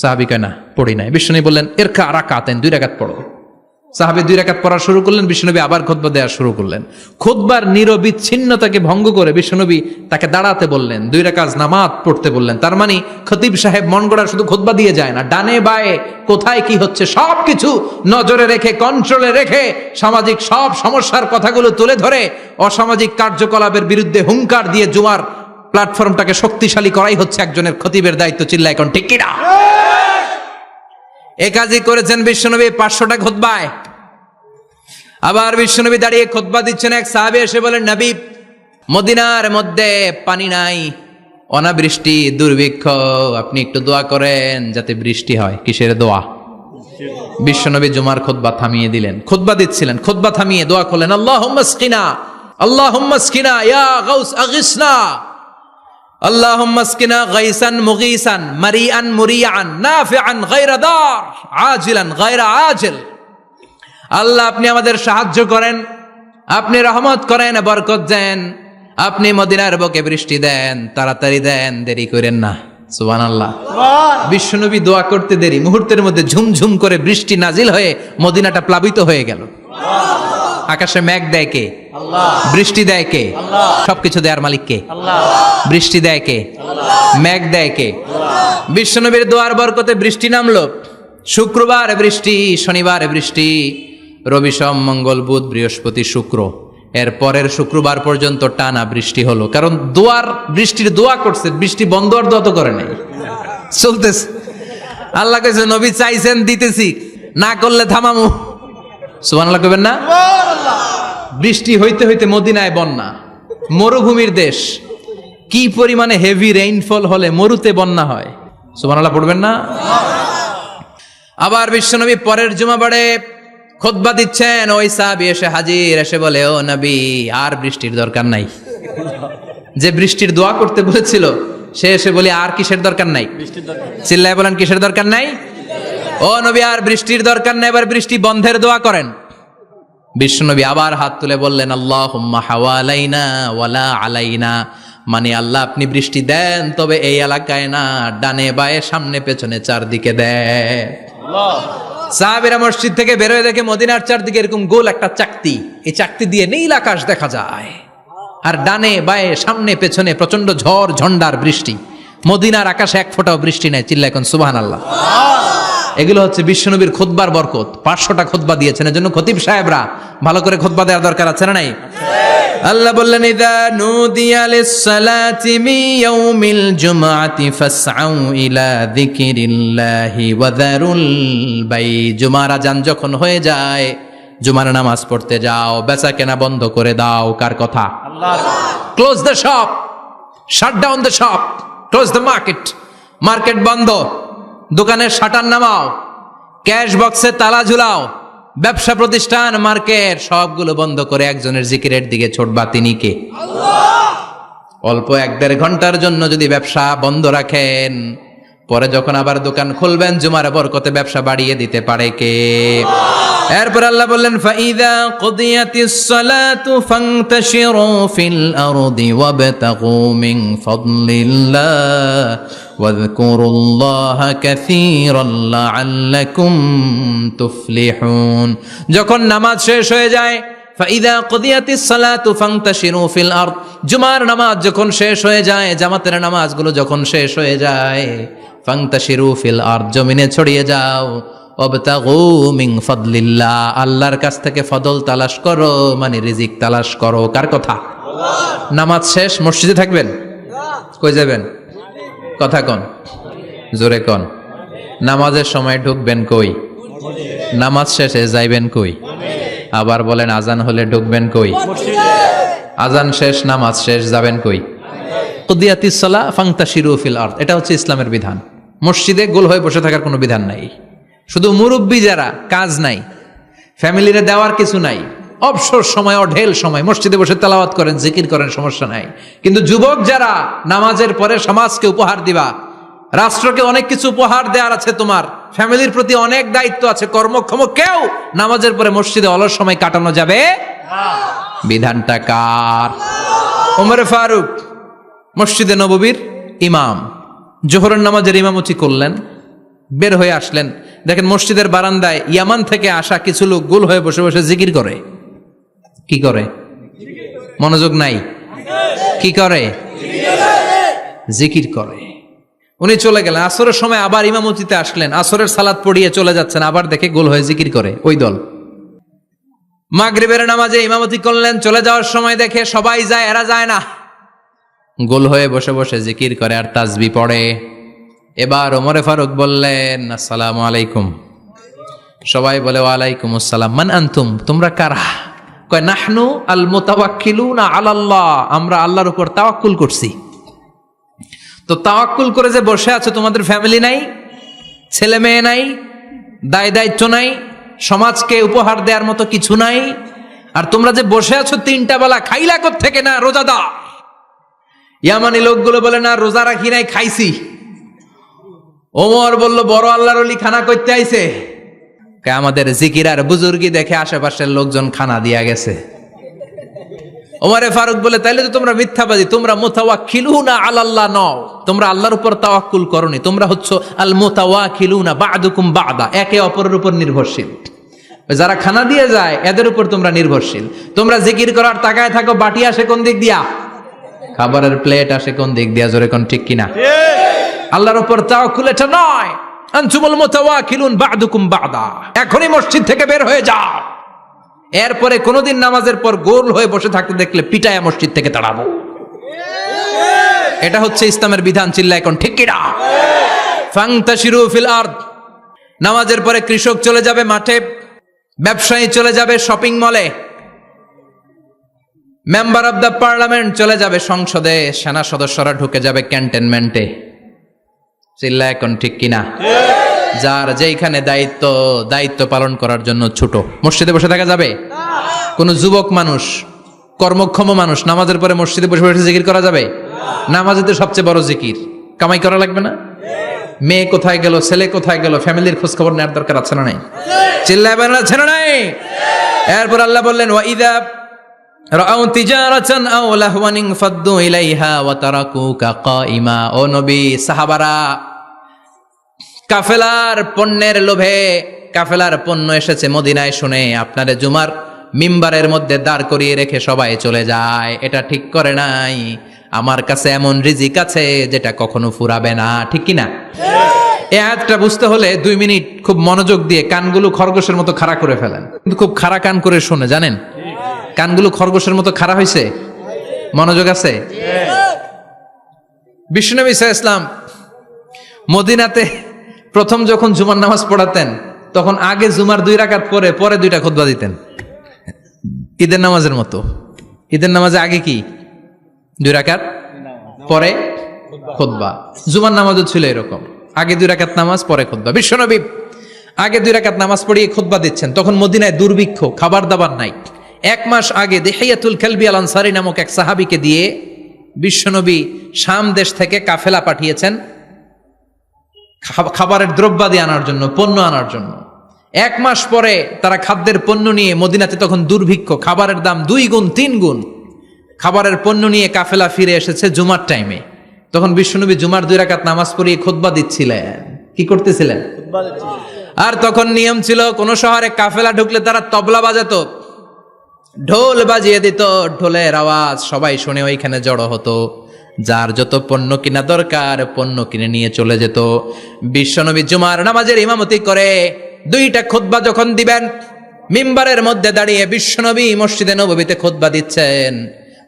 সাহাবী কয়, না, পড়ি নাই। বিশ্বনবী বললেন, ইরকা রাকাতেন, 2 রাকাত পড়ো। সাহাবী 2 রাকাত পড়া শুরু করলেন, বিশ্বনবী আবার খুতবা দেওয়া শুরু করলেন। খুতবার নিরবিচ্ছিন্নতাকে ভঙ্গ করে বিশ্বনবী তাকে দাঁড়াতে বললেন, 2 রাকাত নামাজ পড়তে বললেন। তার মানে খতিব সাহেব মন গড়া শুধু খুতবা দিয়ে যায় না, ডানে বায়ে কোথায় কি হচ্ছে সবকিছু নজরে রেখে, কন্ট্রোলে রেখে, সামাজিক সব সমস্যার কথাগুলো তুলে ধরে অসামাজিক কার্যকলাপের বিরুদ্ধে হুঙ্কার দিয়ে জুমার প্ল্যাটফর্মটাকে শক্তিশালী করাই হচ্ছে একজনের খতিবের দায়িত্ব। চিল্লায় এখন ঠিক কিনা? এ কাজই করেছেন বিশ্বনবী 500টা খুতবায়। আবার বিশ্বনবী দাঁড়িয়ে খুতবা দিচ্ছেন, এক সাহাবী এসে বলেন, নবী, মদিনার মধ্যে পানি নাই, অনাবৃষ্টি, দুর্ভিক্ষ, আপনি একটু দোয়া করেন যাতে বৃষ্টি হয়। কিসের দোয়া? বিশ্বনবী জুমার খুতবা থামিয়ে দিলেন, খুতবা দিচ্ছিলেন, খুতবা থামিয়ে দোয়া করলেন, আল্লাহুম্মা আসকিনা, আল্লাহুম্মা আসকিনা ইয়া গাউস আগিসনা, আল্লাহুম্মা আসকিনা গাইসান মুগীসান মারিআন মুরিআন নাফিআন গায়রা দার আজিলান গায়রা আজিল। আল্লাহ, আপনি আমাদের সাহায্য করেন, আপনি রহমত করেন, বরকত দেন, আপনি মদিনার বুকে বৃষ্টি দেন, তাড়াতাড়ি দেন, দেরি করেন না। সুবহানাল্লাহ। বিশ্বনবী দোয়া করতে দেরি, মুহূর্তের মধ্যে ঝুমঝুম করে বৃষ্টি নাজিল হয়ে মদিনাটা প্লাবিত হয়ে গেল। আকাশে মেঘ দেয় কে? আল্লাহ। বৃষ্টি দেয় কে? আল্লাহ। সবকিছু দেয়ার মালিক কে? আল্লাহ। বৃষ্টি দেয় কে? আল্লাহ। মেঘ দেয় কে? আল্লাহ। বিশ্বনবীর দোয়ার বরকতে বৃষ্টি নামলো। শুক্রবার বৃষ্টি, শনিবার বৃষ্টি, রবি সোম মঙ্গল বুধ বৃহস্পতি শুক্র, এর পরের শুক্রবার পর্যন্ত টানা বৃষ্টি হলো। কারণ বৃষ্টির দোয়া করছে, বৃষ্টি বন্ধ আর দোয়া তো করে নাই, চলতেছে। আল্লাহ কইছে, নবী চাইছেন দিতেছি, না করলে থামামু। সুবহানাল্লাহ কইবেন না? বৃষ্টি হইতে হইতে মদিনায় বন্যা, মরুভূমির দেশ, কি পরিমাণে হেভি রেইনফল হলে মরুতে বন্যা হয়। সুবহানাল্লাহ পড়বেন না? আবার বিশ্বনবী পরের জুমাবারে খুতবা দিচ্ছেন, ওই সাহাবী এসে হাজির, এসে বলে, ও নবী, আর বৃষ্টির দরকার নাই। যে বৃষ্টির দোয়া করতে বলেছিল সে এসে বলে, আর কিসের দরকার নাই? চিল্লায় বলেন, কিসের দরকার নাই? ও নবী, আর বৃষ্টির দরকার নাই, এবার বৃষ্টি বন্ধের দোয়া করেন। বিশ্বনবী আবার হাত তুলে বললেন, আল্লাহুম্মা হাওয়ালাইনা ওয়ালা আলাইনা, মানে আল্লাহ, আপনি বৃষ্টি দেন, তবে এই এলাকায় না, ডানে বায়ে সামনে পেছনে চারদিকে দেন। সাহাবীরা মসজিদ থেকে বের হয়ে দেখে মদিনার চারদিকে এরকম গোল একটা চাকতি, এই চাকতি দিয়ে নীল আকাশ দেখা যায়, আর ডানে বায়ে সামনে পেছনে প্রচন্ড ঝড় ঝন্ডার বৃষ্টি। মদিনার আকাশে এক ফোঁটাও বৃষ্টি নাই। চিল্লা এখন সুবহানাল্লাহ। এগুলো হচ্ছে বিশ্বনবীর খুতবার বরকত। 500টা খুতবা দিয়েছেন, এজন্য খতিব সাহেবরা ভালো করে খুতবা দেওয়ার দরকার আছে না নাই? আল্লাহ বললেন ইদা নুদিয়া লিস-সালাতি মিন ইয়াউমিল জুমআতি ফাসআউ ইলা যিকিরিল্লাহি ওয়া যারুল বাই। জুমার আযান যখন হয়ে যায় জুমার নামাজ পড়তে যাও, বেচা কেনা বন্ধ করে দাও। কার কথা? আল্লাহর। Close the shop, shut down the shop, close the market. Market বন্ধ, দোকানের শাটার নামাও, ক্যাশ বক্সে তালা ঝুলাও, ব্যবসা প্রতিষ্ঠান মার্কেট সবগুলো বন্ধ করে একজনের জিকিরের দিকে ছোটবা। তিনি কে? অল্প 1-1.5 ঘন্টার জন্য যদি ব্যবসা বন্ধ রাখেন, পরে যখন আবার দোকান খুলবেন জুমার বরকতে ব্যবসা বাড়িয়ে দিতে পারে কে? এরপর আল্লাহ বললেন ফাইদা কুদিয়াতিস সালাতু ফান্তাশিরু ফিল আরদি ওয়াবতাগু মিন ফাদলিল্লাহ ওয়াযকুরুল্লাহা কাসীরান লাআল্লাকুম তুফলিহুন। যখন নামাজ শেষ হয়ে যায়, ফাইদা কুদিয়াতিস সালাতু ফান্তাশিরু ফিল আরদ, জুমার নামাজ যখন শেষ হয়ে যায়, জামাতের নামাজগুলো যখন শেষ হয়ে যায়, ফান্তাশিরু ফিল আরদ, জমিনে ছড়িয়ে যাও। ওয়াবতাগু মিন ফাদলিল্লাহ, আল্লাহর কাছ থেকে ফদল তালাশ করো, মানে রিজিক তালাশ করো। কার কথা? নামাজ শেষ মসজিদে থাকবেন? কই যাবেন? কথা কন, জোরে কন। নামাজের সময় ঢুকবেন কই? নামাজ শেষে যাইবেন কই? আবার বলেন আজান হলে ঢুকবেন কই? আজান শেষ, নামাজ শেষ, যাবেন কই? কুদিয়াতিস সালাহ ফান্তাশিরু ফিল আরদ, এটা হচ্ছে ইসলামের বিধান। মসজিদে গোল হয়ে বসে থাকার কোনো বিধান নাই। শুধু মুরব্বী যারা, কাজ নাই, ফ্যামিলিরে দেওয়ার কিছু নাই, অবসর সময়, অঢেল সময় মসজিদে বসে তেলাওয়াত করেন, জিকির করেন, সমস্যা নাই। কিন্তু যুবক যারা, নামাজের পরে সমাজকে উপহার দিবা, রাষ্ট্রকে অনেক কিছু উপহার দেওয়ার আছে, তোমার ফ্যামিলির প্রতি অনেক দায়িত্ব আছে, কর্মক্ষম কেউ নামাজের পরে মসজিদে অলস সময় কাটানো যাবে? বিধানটা কার? ওমর ফারুক মসজিদে নববীর ইমাম, জোহরের নামাজের ইমামতি করলেন, বের হয়ে আসলেন, দেখেন মসজিদের বারান্দায় ইয়ামান থেকে আসা কিছু লোক গোল হয়ে বসে বসে জিকির করে। কি করে? মনোযোগ নাই। কি করে? জিকির করে। উনি চলে গেলেন, আসরের সময় আবার ইমামতিতে আসলেন, আসরের সালাত পড়িয়ে চলে যাচ্ছেন, আবার দেখে গোল হয়ে জিকির করে ওই দল। মাগরিবের নামাজে ইমামতি করলেন, চলে যাওয়ার সময় দেখে সবাই যায়, এরা যায় না, গোল হয়ে বসে বসে জিকির করে আর তাসবিহ পড়ে। এবার ওমরে ফারুক বললেন আসসালামু আলাইকুম। সবাই বলে ওয়ালাইকুম আসসালাম। মান আনতুম, তোমরা কারা? কয় নাহনু আল মুতাওয়াক্কিলুনা আলাল্লাহ, আমরা আল্লাহর উপর তাওয়াক্কুল করছি। তো তাওয়াক্কুল করে যে বসে আছো, তোমাদের ফ্যামিলি নাই, ছেলে মেয়ে নাই, দায় দায়িত্ব নাই, সমাজকে উপহার দেওয়ার মতো কিছু নাই, আর তোমরা যে বসে আছো 3টা বেলা খাইলা কোত্থেকে? না রোজাদার। ইয়ামানি লোকগুলো বলে না রোজা রাখি নাই, খাইছি। ওমর বলল বড় আল্লাহর ওলি খানা করতে আইছে। আমাদের জিকির আর বুজুর্গি দেখে আশেপাশের লোকজন খানা দিয়া গেছে। ওমরে ফারুক বলে তাইলে তো তোমরা মিথ্যাবাদী, তোমরা মুতাওয়াক্কিলুনা আলাল্লাহ নও, তোমরা আল্লাহর উপর তাওয়াক্কুল করনি, তোমরা হচ্ছে আল মুতাওয়াক্কিলুনা বা'দুকুম বা'দা, একে অপরের উপর নির্ভরশীল। যারা খানা দিয়ে যায় এদের উপর তোমরা নির্ভরশীল। তোমরা জিকির করার তাকায় থাকো, বাটি আসে কোন দিক দিয়া? খাবারের প্লেট আসে কোন দিক দিয়া? জোরে কোন, ঠিক কিনা? আল্লাহর উপর তাওয়াক্কুল এটা নয়। আনতুমুল মুতাওয়াক্কিলুন বা'দুকুম বা'দা, এখনই মসজিদ থেকে বের হয়ে যাও। এরপরে কোনদিন নামাজের পর গোল হয়ে বসে থাকতে দেখলে পিটায়া মসজিদ থেকে তাড়াবো। এটা হচ্ছে ইসলামের বিধান। চিল্লা এখন, ঠিক কিনা? ফান্তাশিরু ফিল আরদ, নামাজের পরে কৃষক চলে যাবে মাঠে, ব্যবসায়ী চলে যাবে শপিং মলে, মেম্বার অব দ্য পার্লামেন্ট চলে যাবে সংসদে, সেনা সদস্যরা ঢুকে যাবে ক্যান্টনমেন্টে। চিল্লা এখন, ঠিক কিনা? যার যেইখানে দায়িত্ব পালন করার জন্য ছোট, মসজিদে বসে থাকা যাবে? কোন যুবক মানুষ, কর্মক্ষম মানুষ নামাজের পরে মসজিদে বসে বসে জিকির করা যাবে? নামাজে তো সবচেয়ে বড় জিকির। কামাই করা লাগবে না? মেয়ে কোথায় গেল, ছেলে কোথায় গেল, ফ্যামিলির খোঁজ খবর নেওয়ার দরকার আছে না নাই? চিল্লায় বলেন আছে না নাই? এরপর আল্লাহ বললেন ওয়াইদা রাআউ তিজারাতান আও লাহওয়ান ফাদ্দু ইলাইহা ওয়া তারাকুকা কাইমা। ও নবী, সাহাবারা কাফেলার পণ্যের লোভে, কাফেলার পণ্য এসেছে মদিনায় শুনে আপনারে জুমার মিম্বারের মধ্যে দাঁড় করিয়ে রেখে সবাই চলে যায়। এটা ঠিক করে নাই। আমার কাছে এমন রিজিক আছে যেটা কখনো ফুরাবে না, ঠিক কিনা? এই আয়াতটা বুঝতে হলে 2 মিনিট খুব মনোযোগ দিয়ে কানগুলো খরগোশের মতো খাড়া করে ফেলেন, কিন্তু খুব খাড়া কান করে শুনে, জানেন কানগুলো খরগোশের মতো খাড়া হয়েছে? মনোযোগ আছে? বিশ্বনবী সাল্লাল্লাহু আলাইহি ওয়াসাল্লাম মদিনাতে প্রথম যখন জুমার নামাজ পড়াতেন তখন আগে জুমার 2 রাকাত পরে 2টা খুতবা দিতেন, ঈদের নামাজের মতো। ঈদের নামাজে আগে কি 2 রাকাত, পরে খুতবা। জুমার নামাজও ছিল এরকম, আগে 2 রাকাত নামাজ, পরে খুতবা। বিশ্বনবী আগে 2 রাকাত নামাজ পড়িয়ে খুতবা দিচ্ছেন, তখন মদিনায় দুর্ভিক্ষ, খাবার দাবার নাই। 1 মাস আগে দিহিয়াতুল কালবি আল আনসারী নামক এক সাহাবীকে দিয়ে বিশ্বনবী শাম দেশ থেকে কাফেলা পাঠিয়েছেন খাবারের দ্রব্যাদি আনার জন্য, পণ্য আনার জন্য। 1 মাস পরে তারা খাদ্যের পণ্য নিয়ে, মদিনাতে তখন দুর্ভিক্ষ, খাবারের দাম 2 গুণ 3 গুণ, খাবারের পণ্য নিয়ে কাফেলা ফিরে এসেছে জুমার টাইমে। তখন বিশ্বনবী জুমার 2 রাকাত নামাজ পড়িয়ে খুতবা দিচ্ছিলেন। কি করতেছিলেন? আর তখন নিয়ম ছিল, কোন শহরে কাফেলা ঢুকলে তারা তবলা বাজাতো, ঢোল বাজিয়ে দিত, ঢোলের আওয়াজ সবাই শুনে ওইখানে জড়ো হতো। যার যত পণ্য কিনা দরকার পণ্য কিনে নিয়ে চলে যেত। বিশ্বনবী জুমার নামাজের ইমামতি করে 2টা খুতবা যখন দিবেন, মিম্বারের মধ্যে দাঁড়িয়ে বিশ্বনবী মসজিদে নববীতে খুতবা দিচ্ছেন।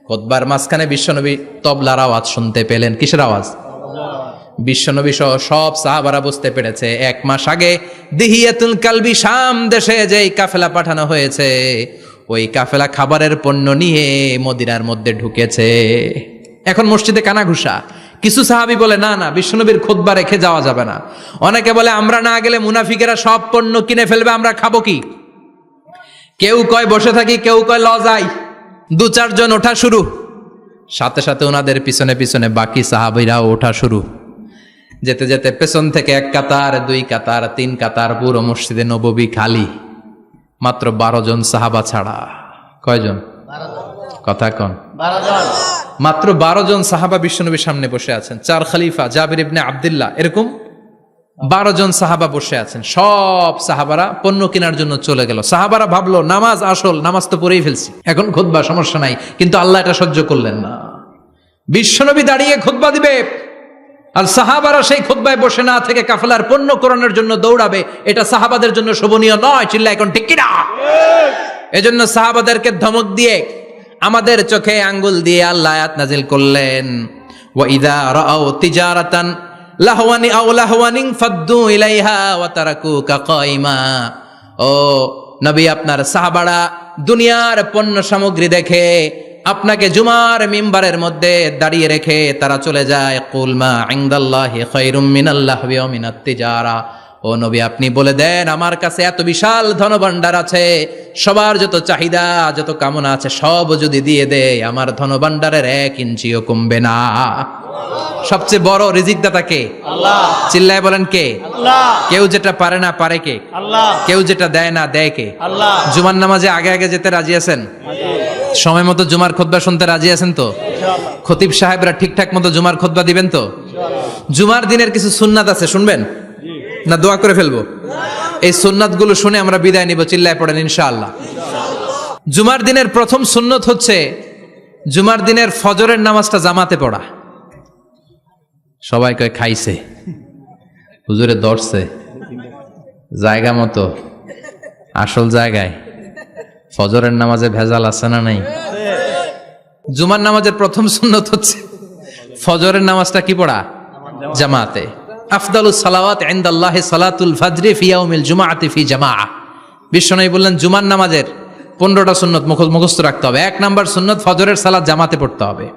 খুতবার মাঝখানে বিশ্বনবী তবলার আওয়াজ শুনতে পেলেন। কিসের আওয়াজ? বিশ্বনবী সহ সব সাহাবারা বুঝতে পেরেছে 1 মাস আগে দিহিয়াতুল কালবি শাম দেশে যেই কাফেলা পাঠানো হয়েছে, ওই কাফেলা খাবারের পণ্য নিয়ে মদিনার মধ্যে ঢুকেছে। এখন মসজিদে কানাঘুষা। কিছু সাহাবী বলে না না, বিশ্বনবীর খুতবা রেখে যাওয়া যাবে না। অনেকে বলে আমরা না গেলে মুনাফিকেরা সব পণ্য কিনে ফেলবে, আমরা খাবো কি? কেউ কয় বসে থাকি, কেউ কয় ল যাই। 2-4 জন ওঠা শুরু, সাথে সাথে ওনাদের পিছনে পিছনে বাকি সাহাবীরাও ওঠা শুরু। যেতে যেতে পেছন থেকে 1 কাতার, 2 কাতার, 3 কাতার, পুরো মসজিদে নববী খালি, মাত্র 12 জন সাহাবা ছাড়া। কয়জন? কথা কন। 12 জন। মাত্র 12 জন সাহাবা বিশ্বনবীর সামনে বসে আছেন। 4 খলিফা, জাবির ইবনে আব্দুল্লাহ, এরকম 12 জন সাহাবা বসে আছেন। সব সাহাবারা পণ্য কেনার জন্য চলে গেল। সাহাবারা ভাবলো নামাজ আসল, নামাজ তো পড়েই ফেলছি, এখন খুতবা সমস্যা নাই। কিন্তু আল্লাহ এটা সহ্য করলেন না। বিশ্বনবী দাঁড়িয়ে খুতবা দিবে আর সাহাবারা সেই খুতবায় বসে না থেকে কাফেলার পণ্য কোরআনের জন্য দৌড়াবে, এটা সাহাবাদের জন্য শোভনীয় নয়। চিল্লা এখন ঠিক কিনা? এজন্য সাহাবাদেরকে ধমক দিয়ে, আমাদের চোখে আঙ্গুল দিয়ে আল্লাহ আয়াত নাজিল করলেন, ওয়া ইযা রাআউ তিজারাতান লাহওয়ানি আও লাহওয়ানিন ফাদ্দু ইলাইহা ওয়া তারাকুকা কাইমা। ও নবী, আপনার সাহাবারা দুনিয়ার পণ্য সামগ্রী দেখে আপনাকে জুমার মিম্বারের মধ্যে দাঁড়িয়ে রেখে তারা চলে যায়। কুল মা ইনদাল্লাহি খায়রুম মিনাল লাহবি ওয়া মিনাত তিজারা। ও নবী, আপনি বলে দেন আমার কাছে এত বিশাল ধনভাণ্ডার আছে, সবার যত চাহিদা যত কামনা আছে সব যদি দিয়ে দেয় আমার ধনভাণ্ডারের 1 ইঞ্চিও কমবে না। সবচেয়ে বড় রিজিকদাতা কে? আল্লাহ। চিল্লায় বলেন কে? আল্লাহ। কেউ যেটা পারে না পারে কে? আল্লাহ। কেউ যেটা দেয় না দেয় কে? আল্লাহ। জুমার নামাজে আগে আগে যেতে রাজি আছেন? সময় মতো জুমার খুতবা শুনতে রাজি আছেন তো? ইনশাআল্লাহ। খতিব সাহেবরা ঠিকঠাক মতো জুমার খুতবা দিবেন তো? ইনশাআল্লাহ। জুমার দিনের কিছু সুন্নাত আছে, শুনবেন না দোয়া করে ফেলবো? এই সুন্নাতগুলো শুনে আমরা বিদায় নিব। চিল্লায় পড়েন ইনশাআল্লাহ। জুমার দিনের প্রথম সুন্নত হচ্ছে জুমার দিনের ফজরের নামাজটা জামাতে পড়া। সবাই কয় খাইছে, হুজুরে ধরছে জায়গা মতো, আসল জায়গায়। ফজরের নামাজে ভেজাল আছে না নাই? জুমার নামাজের প্রথম সুন্নত হচ্ছে ফজরের নামাজটা কি পড়া? জামাতে। আফদালুস সালাওয়াত ইনদাল্লাহি সালাতুল ফাজরি ফি ইয়াউমিল জুমআতি ফি জামাআ। বিশ্বনবী বললেন জুমার নামাজের 15টা সুন্নত মুখস্থ রাখতে হবে। 1 নাম্বার সুন্নত ফজরের সালাত জামাতে পড়তে হবে।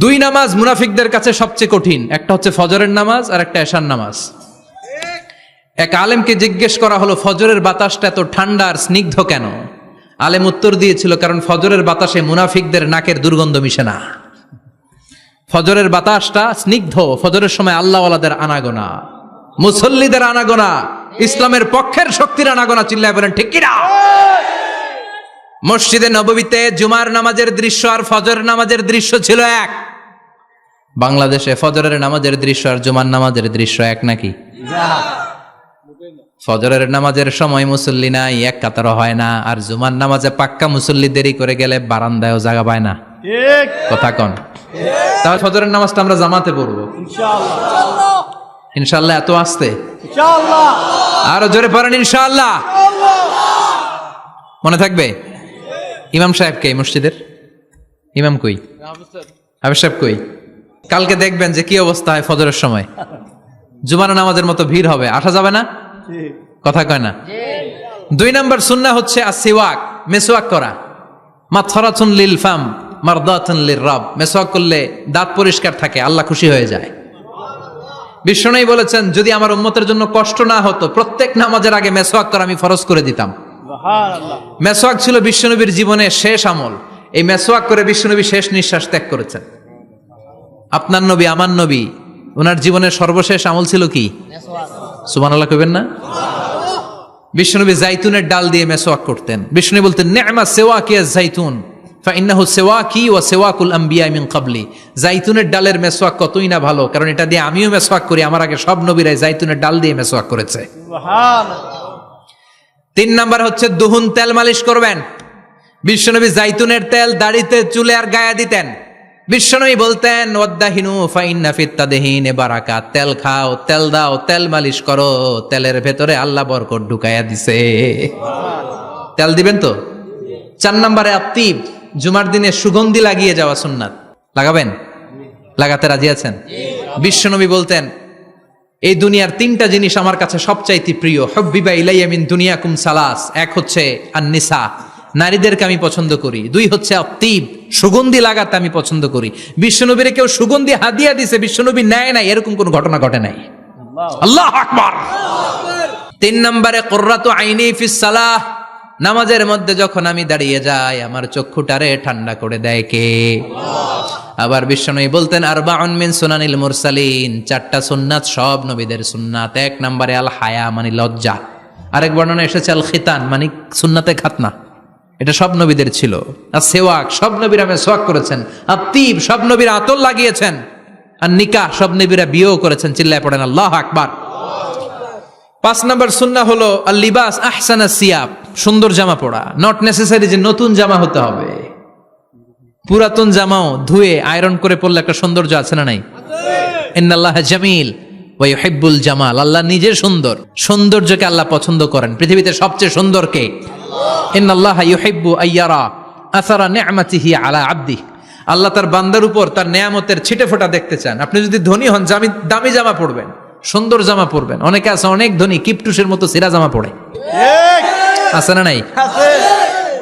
2 নামাজ মুনাফিকদের কাছে সবচেয়ে কঠিন, একটা হচ্ছে ফজরের নামাজ আর একটা এশার নামাজ। এক আলেমকে জিজ্ঞেস করা হলো ফজরের বাতাসটা এত ঠান্ডা আর স্নিগ্ধ কেন? আলেম উত্তর দিয়েছিল, কারণ ফজরের বাতাসে মুনাফিকদের নাকের দুর্গন্ধ মিশে না। ফজরের বাতাসটা স্নিগ্ধ, ফজরের সময় আল্লাহওয়ালাদের আনাগোনা, মুসল্লিদের আনাগোনা, ইসলামের পক্ষের শক্তির আনাগোনা। চিল্লায় বলেন ঠিক কিনা? মসজিদে নববীতে জুমার নামাজের দৃশ্য আর ফজরের নামাজের দৃশ্য ছিল এক। বাংলাদেশে ফজরের নামাজের দৃশ্য আর জুমার নামাজের দৃশ্য এক নাকি? ফজরের নামাজের সময় মুসল্লি নাই, 1 কাতারও হয় না। আর জুমার নামাজে পাক্কা মুসল্লি দেরি করে গেলে বারান্দায়ও জায়গা পায় না। ঠিক। কথা কন। তাহলে ফজরের নামাজটা আমরা জামাতে পড়বো ইনশাআল্লাহ। ইনশাআল্লাহ। এত আসতে ইনশাআল্লাহ। আরো জোরে পড়েন ইনশাআল্লাহ। মনে থাকবে? ইমাম সাহেব কে মসজিদের? ইমাম কই? হাফেজ সাহেব কই? কালকে দেখবেন যে কি অবস্থা হয় ফজরের সময়। জুমার নামাজের মতো ভিড় হবে, আসা যাবে না, কথা কয় না। 2 নম্বর সুন্নাহ হচ্ছে আসিওয়াক, মেসওয়াক করা। মাতফারাতুন লিল ফাম মারদাতুন লির রব। মেসওয়াক করলে দাঁত পরিষ্কার থাকে, আল্লাহ খুশি হয়ে যায়। বিশ্বনবী বলেছেন যদি আমার উম্মতের জন্য কষ্ট না হতো প্রত্যেক নামাজের আগে মেসওয়াক করা আমি ফরজ করে দিতাম। মেসওয়াক ছিল বিশ্বনবীর জীবনের শেষ আমল। এই মেসওয়াক করে বিশ্বনবী শেষ নিঃশ্বাস ত্যাগ করেছেন। আপনার নবী আমার নবী ওনার জীবনের সর্বশেষ আমল ছিল কি? সুবহানাল্লাহ কইবেন না? বিশ্বনবী জাইতুনের ডাল দিয়ে মেসওয়াক করতেন। বিশ্বনবী বলতেন নি'মা সিওয়াকিয়া জাইতুন ফাইন্নাহু সিওয়াকি ওয়া সিওয়াকুল আম্বিয়া মিন ক্বাবলি। জাইতুনের ডালের মেসওয়াক কতই না ভালো, কারণ এটা দিয়ে আমিও মেসওয়াক করি, আমার আগে সব নবীরাই জাইতুনের ডাল দিয়ে মেসওয়াক করেছে। সুবহানাল্লাহ। 3 নাম্বার হচ্ছে দুহুন, তেল মালিশ করবেন। বিশ্বনবী জাইতুনের তেল দাড়িতে চুলে আর গায়ে দিতেন। বিশ্বনবী বলতেন ওয়াদ্দাহিনু ফাইন্না ফিত তাদহিনে বারাকাত। তেল খাও, তেল দাও, তেল মালিশ করো, তেলের ভেতরে আল্লাহ বরকত ঢুকাইয়া দিছে। তেল দিবেন তো? 4 নম্বরে আত্তিব, জুমার দিনে সুগন্ধি লাগিয়ে যাওয়া সুন্নাত। লাগাবেন? লাগাতে রাজি আছেন? বিশ্বনবী বলতেন এই দুনিয়ার 3টা জিনিস আমার কাছে সবচাইতে প্রিয়। হুব্বিবা ইলাইয়া মিন দুনিয়াকুম সালাস। 1 হচ্ছে আন-নিসা, নারীদেরকে আমি পছন্দ করি। 2 হচ্ছে আত্তিব, সুগন্ধি লাগাতে আমি পছন্দ করি। বিশ্বনবীরে কেউ সুগন্ধি হাদিয়া দিছে, বিশ্বনবী নেয় নাই, এরকম কোন ঘটনা ঘটে নাই। আল্লাহু আকবার। 3 নম্বরে কুররাতু আইনি ফিস সালাহ। নামাজের মধ্যে যখন আমি দাঁড়িয়ে যাই আমার চক্ষুটারে ঠান্ডা করে দেয় কে? আবার বিশ্বনবী বলতেন আরবাউন মিন সুনানিল মুরসালিন। 4টা সুন্নাত সব নবীদের সুন্নাত। 1 নম্বরে আল হায়া মানে লজ্জা। আরেক বর্ণনা এসেছে আল খিতান মানে সুন্নাতে খাতনা, এটা সব নবীদের ছিল। আর সেওয়াক, সব নবীরা মেসওয়াক করেছেন। আত্তিব, সব নবীরা আতর লাগিয়েছেন। আর নিকাহ, সব নবীরা বিয়েও করেছেন। চিল্লায় পড়েন আল্লাহু আকবার। 5 নম্বর সুন্নাহ হলো আল লিবাস আহসানা সিয়াব, সুন্দর জামা পরা। নট নেসেসারি যে নতুন জামা হতে হবে, পুরাতন জামাও ধুয়ে আয়রন করে পরলে একটা সৌন্দর্য আছে না নাই? ইন্নাল্লাহা জামিল ওয়া ইউহিব্বুল জামাল। আল্লাহ নিজে সুন্দর, সৌন্দর্যকে আল্লাহ পছন্দ করেন। পৃথিবীতে সবচেয়ে সুন্দর কে? ইন্নাল্লাহা ইউহিব্বু আইয়ারা আসারা নি'মাতিহি আলা আবদি। আল্লাহ তার বান্দার উপর তার নেয়ামতের ছিটে ফোঁটা দেখতে চান। আপনি যদি ধনী হন দামি জামা পরবেন, সুন্দর জামা পরবেন। অনেকে আছে অনেক ধনী কিপটুসের মতো সিরা জামা পরে, আছে না নাই?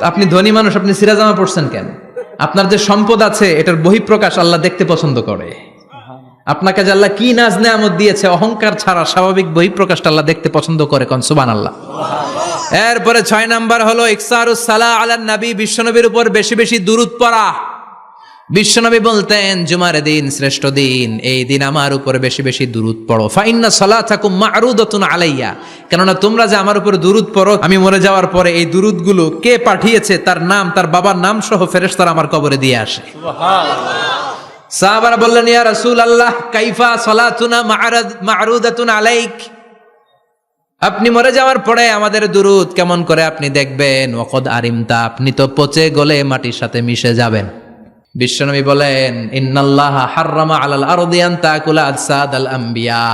আপনি ধনী মানুষ, আপনি সিরা জামা পরছেন কেন? আপনার যে সম্পদ আছে এটার বহিঃপ্রকাশ আল্লাহ দেখতে পছন্দ করে। আপনাকে যে আল্লাহ কি নাজ নেয়ামত দিয়েছে, অহংকার ছাড়া স্বাভাবিক বহিঃপ্রকাশটা আল্লাহ দেখতে পছন্দ করে। কোন সুবহানাল্লাহ। এরপরে 6 নাম্বার হলো ইকসারুস সালাহ আলান নবী, বিশ্বনবীর উপর বেশি বেশি দুরূদ পড়া। বিশ্বনবী বলতেন জুমার দিন শ্রেষ্ঠ দিন, এই দিন আমার উপর বেশি বেশি দুরূদ পড়ো। ফাইন্না সালাতাকুম মা'রুদাতুন আলাইয়া। কেননা তোমরা যে আমার উপর দুরূদ পড়ো, আমি মরে যাওয়ার পরে এই দুরূদগুলো কে পাঠিয়েছে তার নাম, তার বাবার নাম সহ ফেরেশতারা আমার কবরে দিয়ে আসে। সুবহানাল্লাহ। সাহাবারা বললেন ইয়া রাসূলুল্লাহ কাইফা সালাতুনা মা'রুদাতুন আলাইক। আপনি মরে যাওয়ার পরে আমাদের দুরূদ কেমন করে আপনি দেখবেন? ওয়াকাদ আরিমতা, আপনি তো পচে গলে মাটির সাথে মিশে যাবেন। বিশ্বনবী বলেন ইন্নাল্লাহা হাররামা আলাল আরদি আন তাকুলা আজসাদাল আম্বিয়া।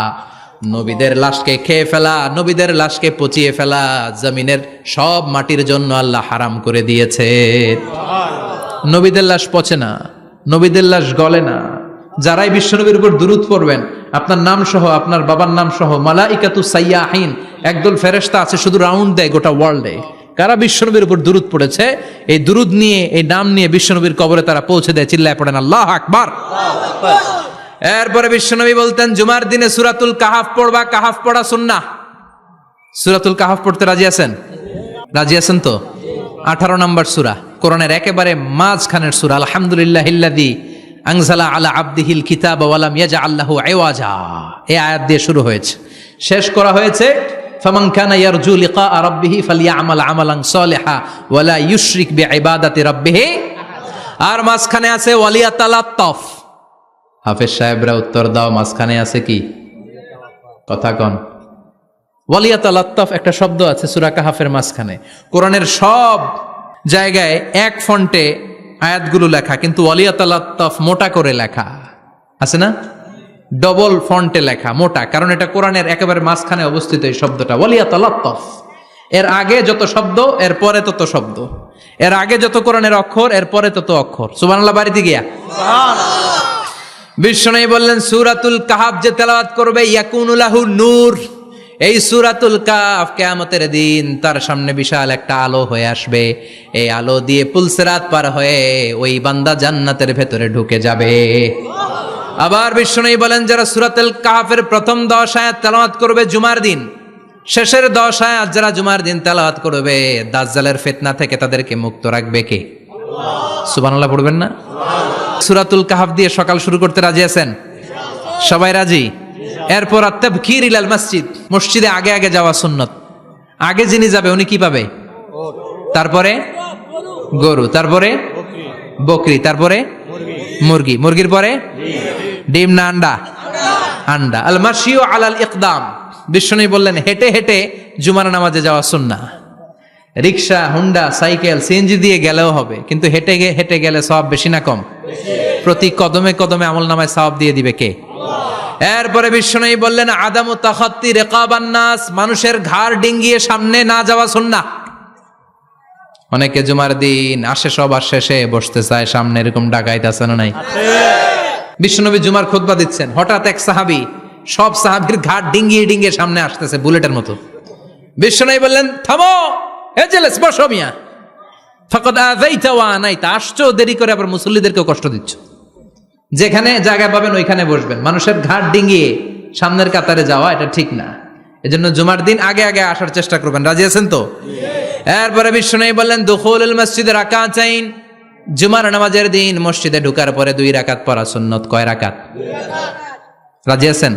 নবীদের লাশকে খেয়ে ফেলা, নবীদের লাশকে পচিয়ে ফেলা জমিনের সব মাটির জন্য আল্লাহ হারাম করে দিয়েছে। নবীদের লাশ পচে না, নবীদের লাশ গলে না। যারাই বিশ্বনবীর উপর দুরূদ পড়বেন আপনার নাম সহ, আপনার বাবার নাম সহ, মালাইকাতু সাইয়াহিন, একদল ফেরেশতা আছে শুধু রাউন্ড দেয় গোটা ওয়ার্ল্ডে। কারা বিশ্বনবীর উপর দুরূদ পড়েছে, এই দুরূদ নিয়ে, এই নাম নিয়ে বিশ্বনবীর কবরে তারা পৌঁছে দেয়। চিল্লায় পড়েন আল্লাহু আকবার। এরপরে বিশ্বনবী বলতেন জুমার দিনে সূরাতুল কাহাফ পড়বা। কাহাফ পড়া সুন্নাহ। সূরাতুল কাহাফ পড়তে রাজি আছেন? রাজি আছেন তো? 18 নম্বর সূরা, কোরআনের একেবারে মাঝখানের সূরা। আলহামদুলিল্লাহিল্লাযী আনজালা আলা আবদিহিল কিতাবা ওয়া লাম ইয়াজআল লাহু ইওয়াজা। এই আয়াত দিয়ে শুরু হয়েছে, শেষ করা হয়েছে ফামান কানা ইয়ারজু লিকা রাব্বিহি ফালইয়ামাল আমালান সালিহা ওয়া লা ইউশরিক বিইবাদাতি রাব্বিহি। আর মাঝখানে আছে ওয়ালিয়াতালাত্তাফ। হাফেজ সাহেবরা উত্তর দাও, মাঝখানে আছে কি? কথা কন। ওয়ালিয়াতালাত্তাফ একটা শব্দ আছে সূরা কাহাফের মাঝখানে। কোরআনের সব জায়গায় এক ফন্টে আয়াতগুলো লেখা, কিন্তু ওয়ালিয়াতালাত্তাফ মোটা করে লেখা আছে না? ডবল ফন্টে লেখা, মোটা, কারণ এটা কোরআনের একেবারে মাঝখানে অবস্থিত এই শব্দটা ওয়ালিয়াতালাত্তাফ। এর আগে যত শব্দ, এর পরে তত শব্দ। এর আগে যত কোরআনের অক্ষর এর পরে তত অক্ষর। সুবহানাল্লাহ বাড়িতে গিয়া বিশ্বনবী বললেন সূরাতুল কাহফ যে তেলাওয়াত করবে ইয়াকুনু লাহু নূর, এই সূরাতুল কাহফ কিয়ামতের দিন তার সামনে বিশাল একটা আলো হয়ে আসবে। এই আলো দিয়ে পুলসিরাত পার হয়ে ওই বান্দা জান্নাতের ভেতরে ঢুকে যাবে। আবার বিশ্বনবী বলেন যারা সূরাতুল কাহফের প্রথম 10 আয়াত তেলাওয়াত করবে জুমার দিন, শেষের 10 আয়াত যারা জুমার দিন তেলাওয়াত করবে দাজ্জালের ফিতনা থেকে তাদেরকে মুক্ত রাখবে কে? সুবহানাল্লাহ পড়বেন না? সূরাতুল কাহফ দিয়ে সকাল শুরু করতে রাজি আছেন? সবাই রাজি? এরপর আত-তাবকির ইলাল মসজিদ, মসজিদে আগে আগে যাওয়া সুন্নত। আগে যিনি যাবে উনি কি পাবে? তারপরে গরু, তারপরে বকরি, তারপরে মুরগি, মুরগির পরে ডিম না আন্ডা? আন্ডা। আল মাশিউ আলাল ইকদাম, বিশ্বনবী বললেন হেঁটে হেঁটে জুমার নামাজে যাওয়া সুন্নাহ। রিকশা, হুন্ডা, সাইকেল, সিএনজি দিয়ে গেলেও হবে, কিন্তু হেঁটে হেঁটে গেলে সওয়াব বেশি না কম? প্রতি কদমে কদমে আমল নামায় সওয়াব দিয়ে দিবে কে? এরপরে বিশ্বনবী বললেন আদামু তাখাত্তি রিকাবান নাস, মানুষের ঘাড় ডিঙ্গিয়ে সামনে না যাওয়া সুন্নাহ। অনেকে জুমার দিন আসে সবার শেষে বসতে চায় সামনে, এরকম ডাকাইত আছে না নাই? বিশ্বনবী জুমার খুতবা দিচ্ছেন, হঠাৎ এক সাহাবী সব সাহাবীর ঘাড় ডিঙ্গিয়ে ডিঙ্গিয়ে সামনে আসতেছে বুলেটের মতো। বিশ্বনবী বললেন থামো, এজেলেস বসো মিয়া, ফাকাদ আযাইতা ওয়া আনাইতা, আসছো দেরি করে আবার মুসল্লিদেরকেও কষ্ট দিচ্ছ। যেখানে জায়গা পাবেন ওইখানে বসবেন, মানুষের ঘাড় ডিঙ্গিয়ে সামনের কাতারে যাওয়া এটা ঠিক না। এজন্য জুমার দিন আগে আগে আসার চেষ্টা করবেন। রাজি আছেন তো? এরপরে বিশ্বনবী বললেন দুখুলুল মসজিদে রাকাতাইন, জুমার নামাজের দিন মসজিদে ঢোকার পরে 2 রাকাত পড়া সুন্নত। কয় রাকাত? রাজি আছেন?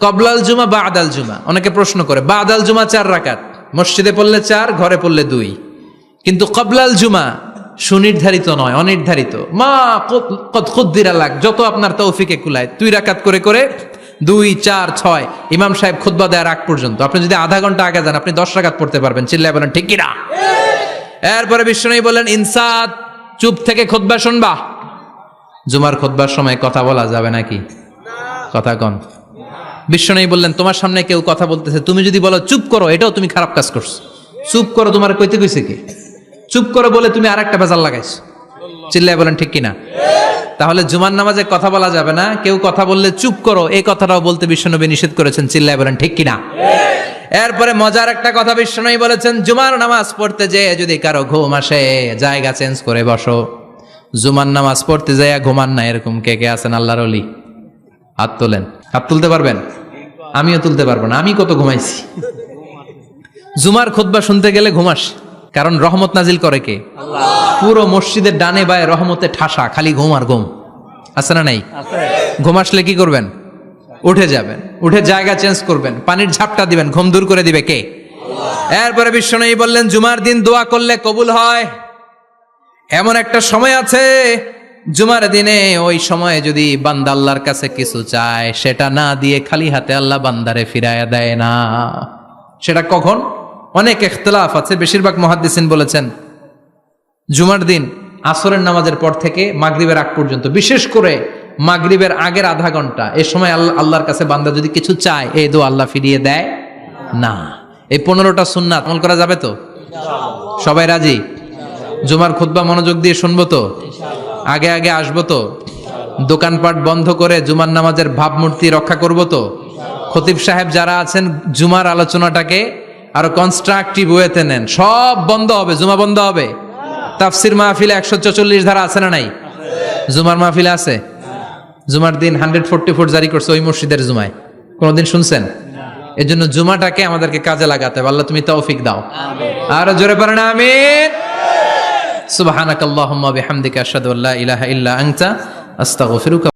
কবলাল জুমা বাদাল জুমা। অনেকে প্রশ্ন করে বাদাল জুমা 4 রাকাত, মসজিদে পড়লে 4, ঘরে পড়লে 2, কিন্তু কবলাল জুমা সুনির্ধারিত নয়, অনির্ধারিত। মা কদ খুদ্দিরা লাক, যত আপনার তৌফিকে কুলায় 2 রাকাত করে করে 2, 4, 6 ইমাম সাহেব খুতবা দেওয়ার আগ পর্যন্ত। আপনি যদি আধা ঘন্টা আগে যান আপনি 10 রাকাত পড়তে পারবেন। চিল্লায় বলেন ঠিক কিনা? এরপরে বিশ্বনবী বলেন ইনসাত, চুপ থেকে খুতবা শুনবা। জুমার খুতবার সময় কথা বলা যাবে নাকি? কথা কন। বিশ্বনবী বললেন তোমার সামনে কেউ কথা বলতেছে, তুমি যদি বলো চুপ করো, এটাও তুমি খারাপ কাজ করছো। চুপ করো তোমার কইতে কইছে কি? চুপ করো বলে তুমি আরেকটা ভেজাল লাগাইছো। চিল্লায় বলেন ঠিক কিনা? তাহলে জুমার নামাজে কথা বলা যাবে না, কেউ কথা বললে চুপ করো এই কথাটাও বলতে বিশ্বনবী নিষেধ করেছেন। চিল্লায় বলেন ঠিক কিনা? এরপরে মজার একটা কথা বিশ্বনবী বলেছেন, জুমার নামাজ পড়তে যেয়ে যদি কারো ঘুম আসে জায়গা চেঞ্জ করে বসো। জুমার নামাজ পড়তে যেয়ে ঘুমান না, এরকম কে কে আছেন আল্লাহর ওলি? হাত তোলেন। হাত তুলতে পারবেন? আমিও তুলতে পারবো না, আমি কত ঘুমাইছি। জুমার খুতবা শুনতে গেলে ঘুমাস, কারণ রহমত নাজিল করে কে? পুরো মসজিদের ডানে বায়ে রহমতে ঠাসা, খালি ঘুম আর ঘুম। আছে না নাই? ঘুম আসলে কি করবেন? উঠে যাবেন, উঠে জায়গা চেঞ্জ করবেন, পানির ঝাপটা দিবেন, ঘুম দূর করে দিবে কে? এরপরে বিশ্বনবী বললেন জুমার দিন দোয়া করলে কবুল হয়। এমন একটা সময় আছে জুমার দিনে, ওই সময়ে যদি বান্দা আল্লাহর কাছে কিছু চায় সেটা না দিয়ে খালি হাতে আল্লাহ বান্দারে ফিরাইয়া দেয় না। সেটা কখন? অনেক ইখতিলাফ আছে, বেশিরভাগ মুহাদ্দিসিন বলেছেন জুমার দিন আসরের নামাজের পর থেকে মাগরিবের আগ পর্যন্ত, বিশেষ করে মাগরিবের আগের আধা ঘন্টা, এই সময় আল্লাহর কাছে বান্দা যদি কিছু চায় এই দোয়া আল্লাহ ফিরিয়ে দেয় না। এই 15টা সুন্নাত আমল করা যাবে তো? সবাই রাজি? জুমার খুতবা মনোযোগ দিয়ে শুনবো তো? আগে আগে আসবো তো? দোকানপাট বন্ধ করে জুমার নামাজের ভাবমূর্তি রক্ষা করব তো? খতিব সাহেব যারা আছেন জুমার আলোচনাটাকে আরো কনস্ট্রাকটিভ ওয়েতে নেন। সব বন্ধ হবে, জুমা বন্ধ হবে। তাফসির মাহফিলে 144 ধারা আছে না নাই? জুমার মাহফিলে আছে। জুমার দিন 144 জারি করছে ওই মসজিদের জুমায়, কোনদিন শুনছেন? এই জন্য জুমাটাকে আমাদেরকে কাজে লাগাতে হবে। আল্লাহ তুমি তৌফিক দাও। আর জোরে পড়েন আমিন। সুবহানাকাল্লাহুম্মা বিহামদিকা আশহাদু আল্লা ইলাহা ইল্লা আনতা আস্তাগফিরুকা।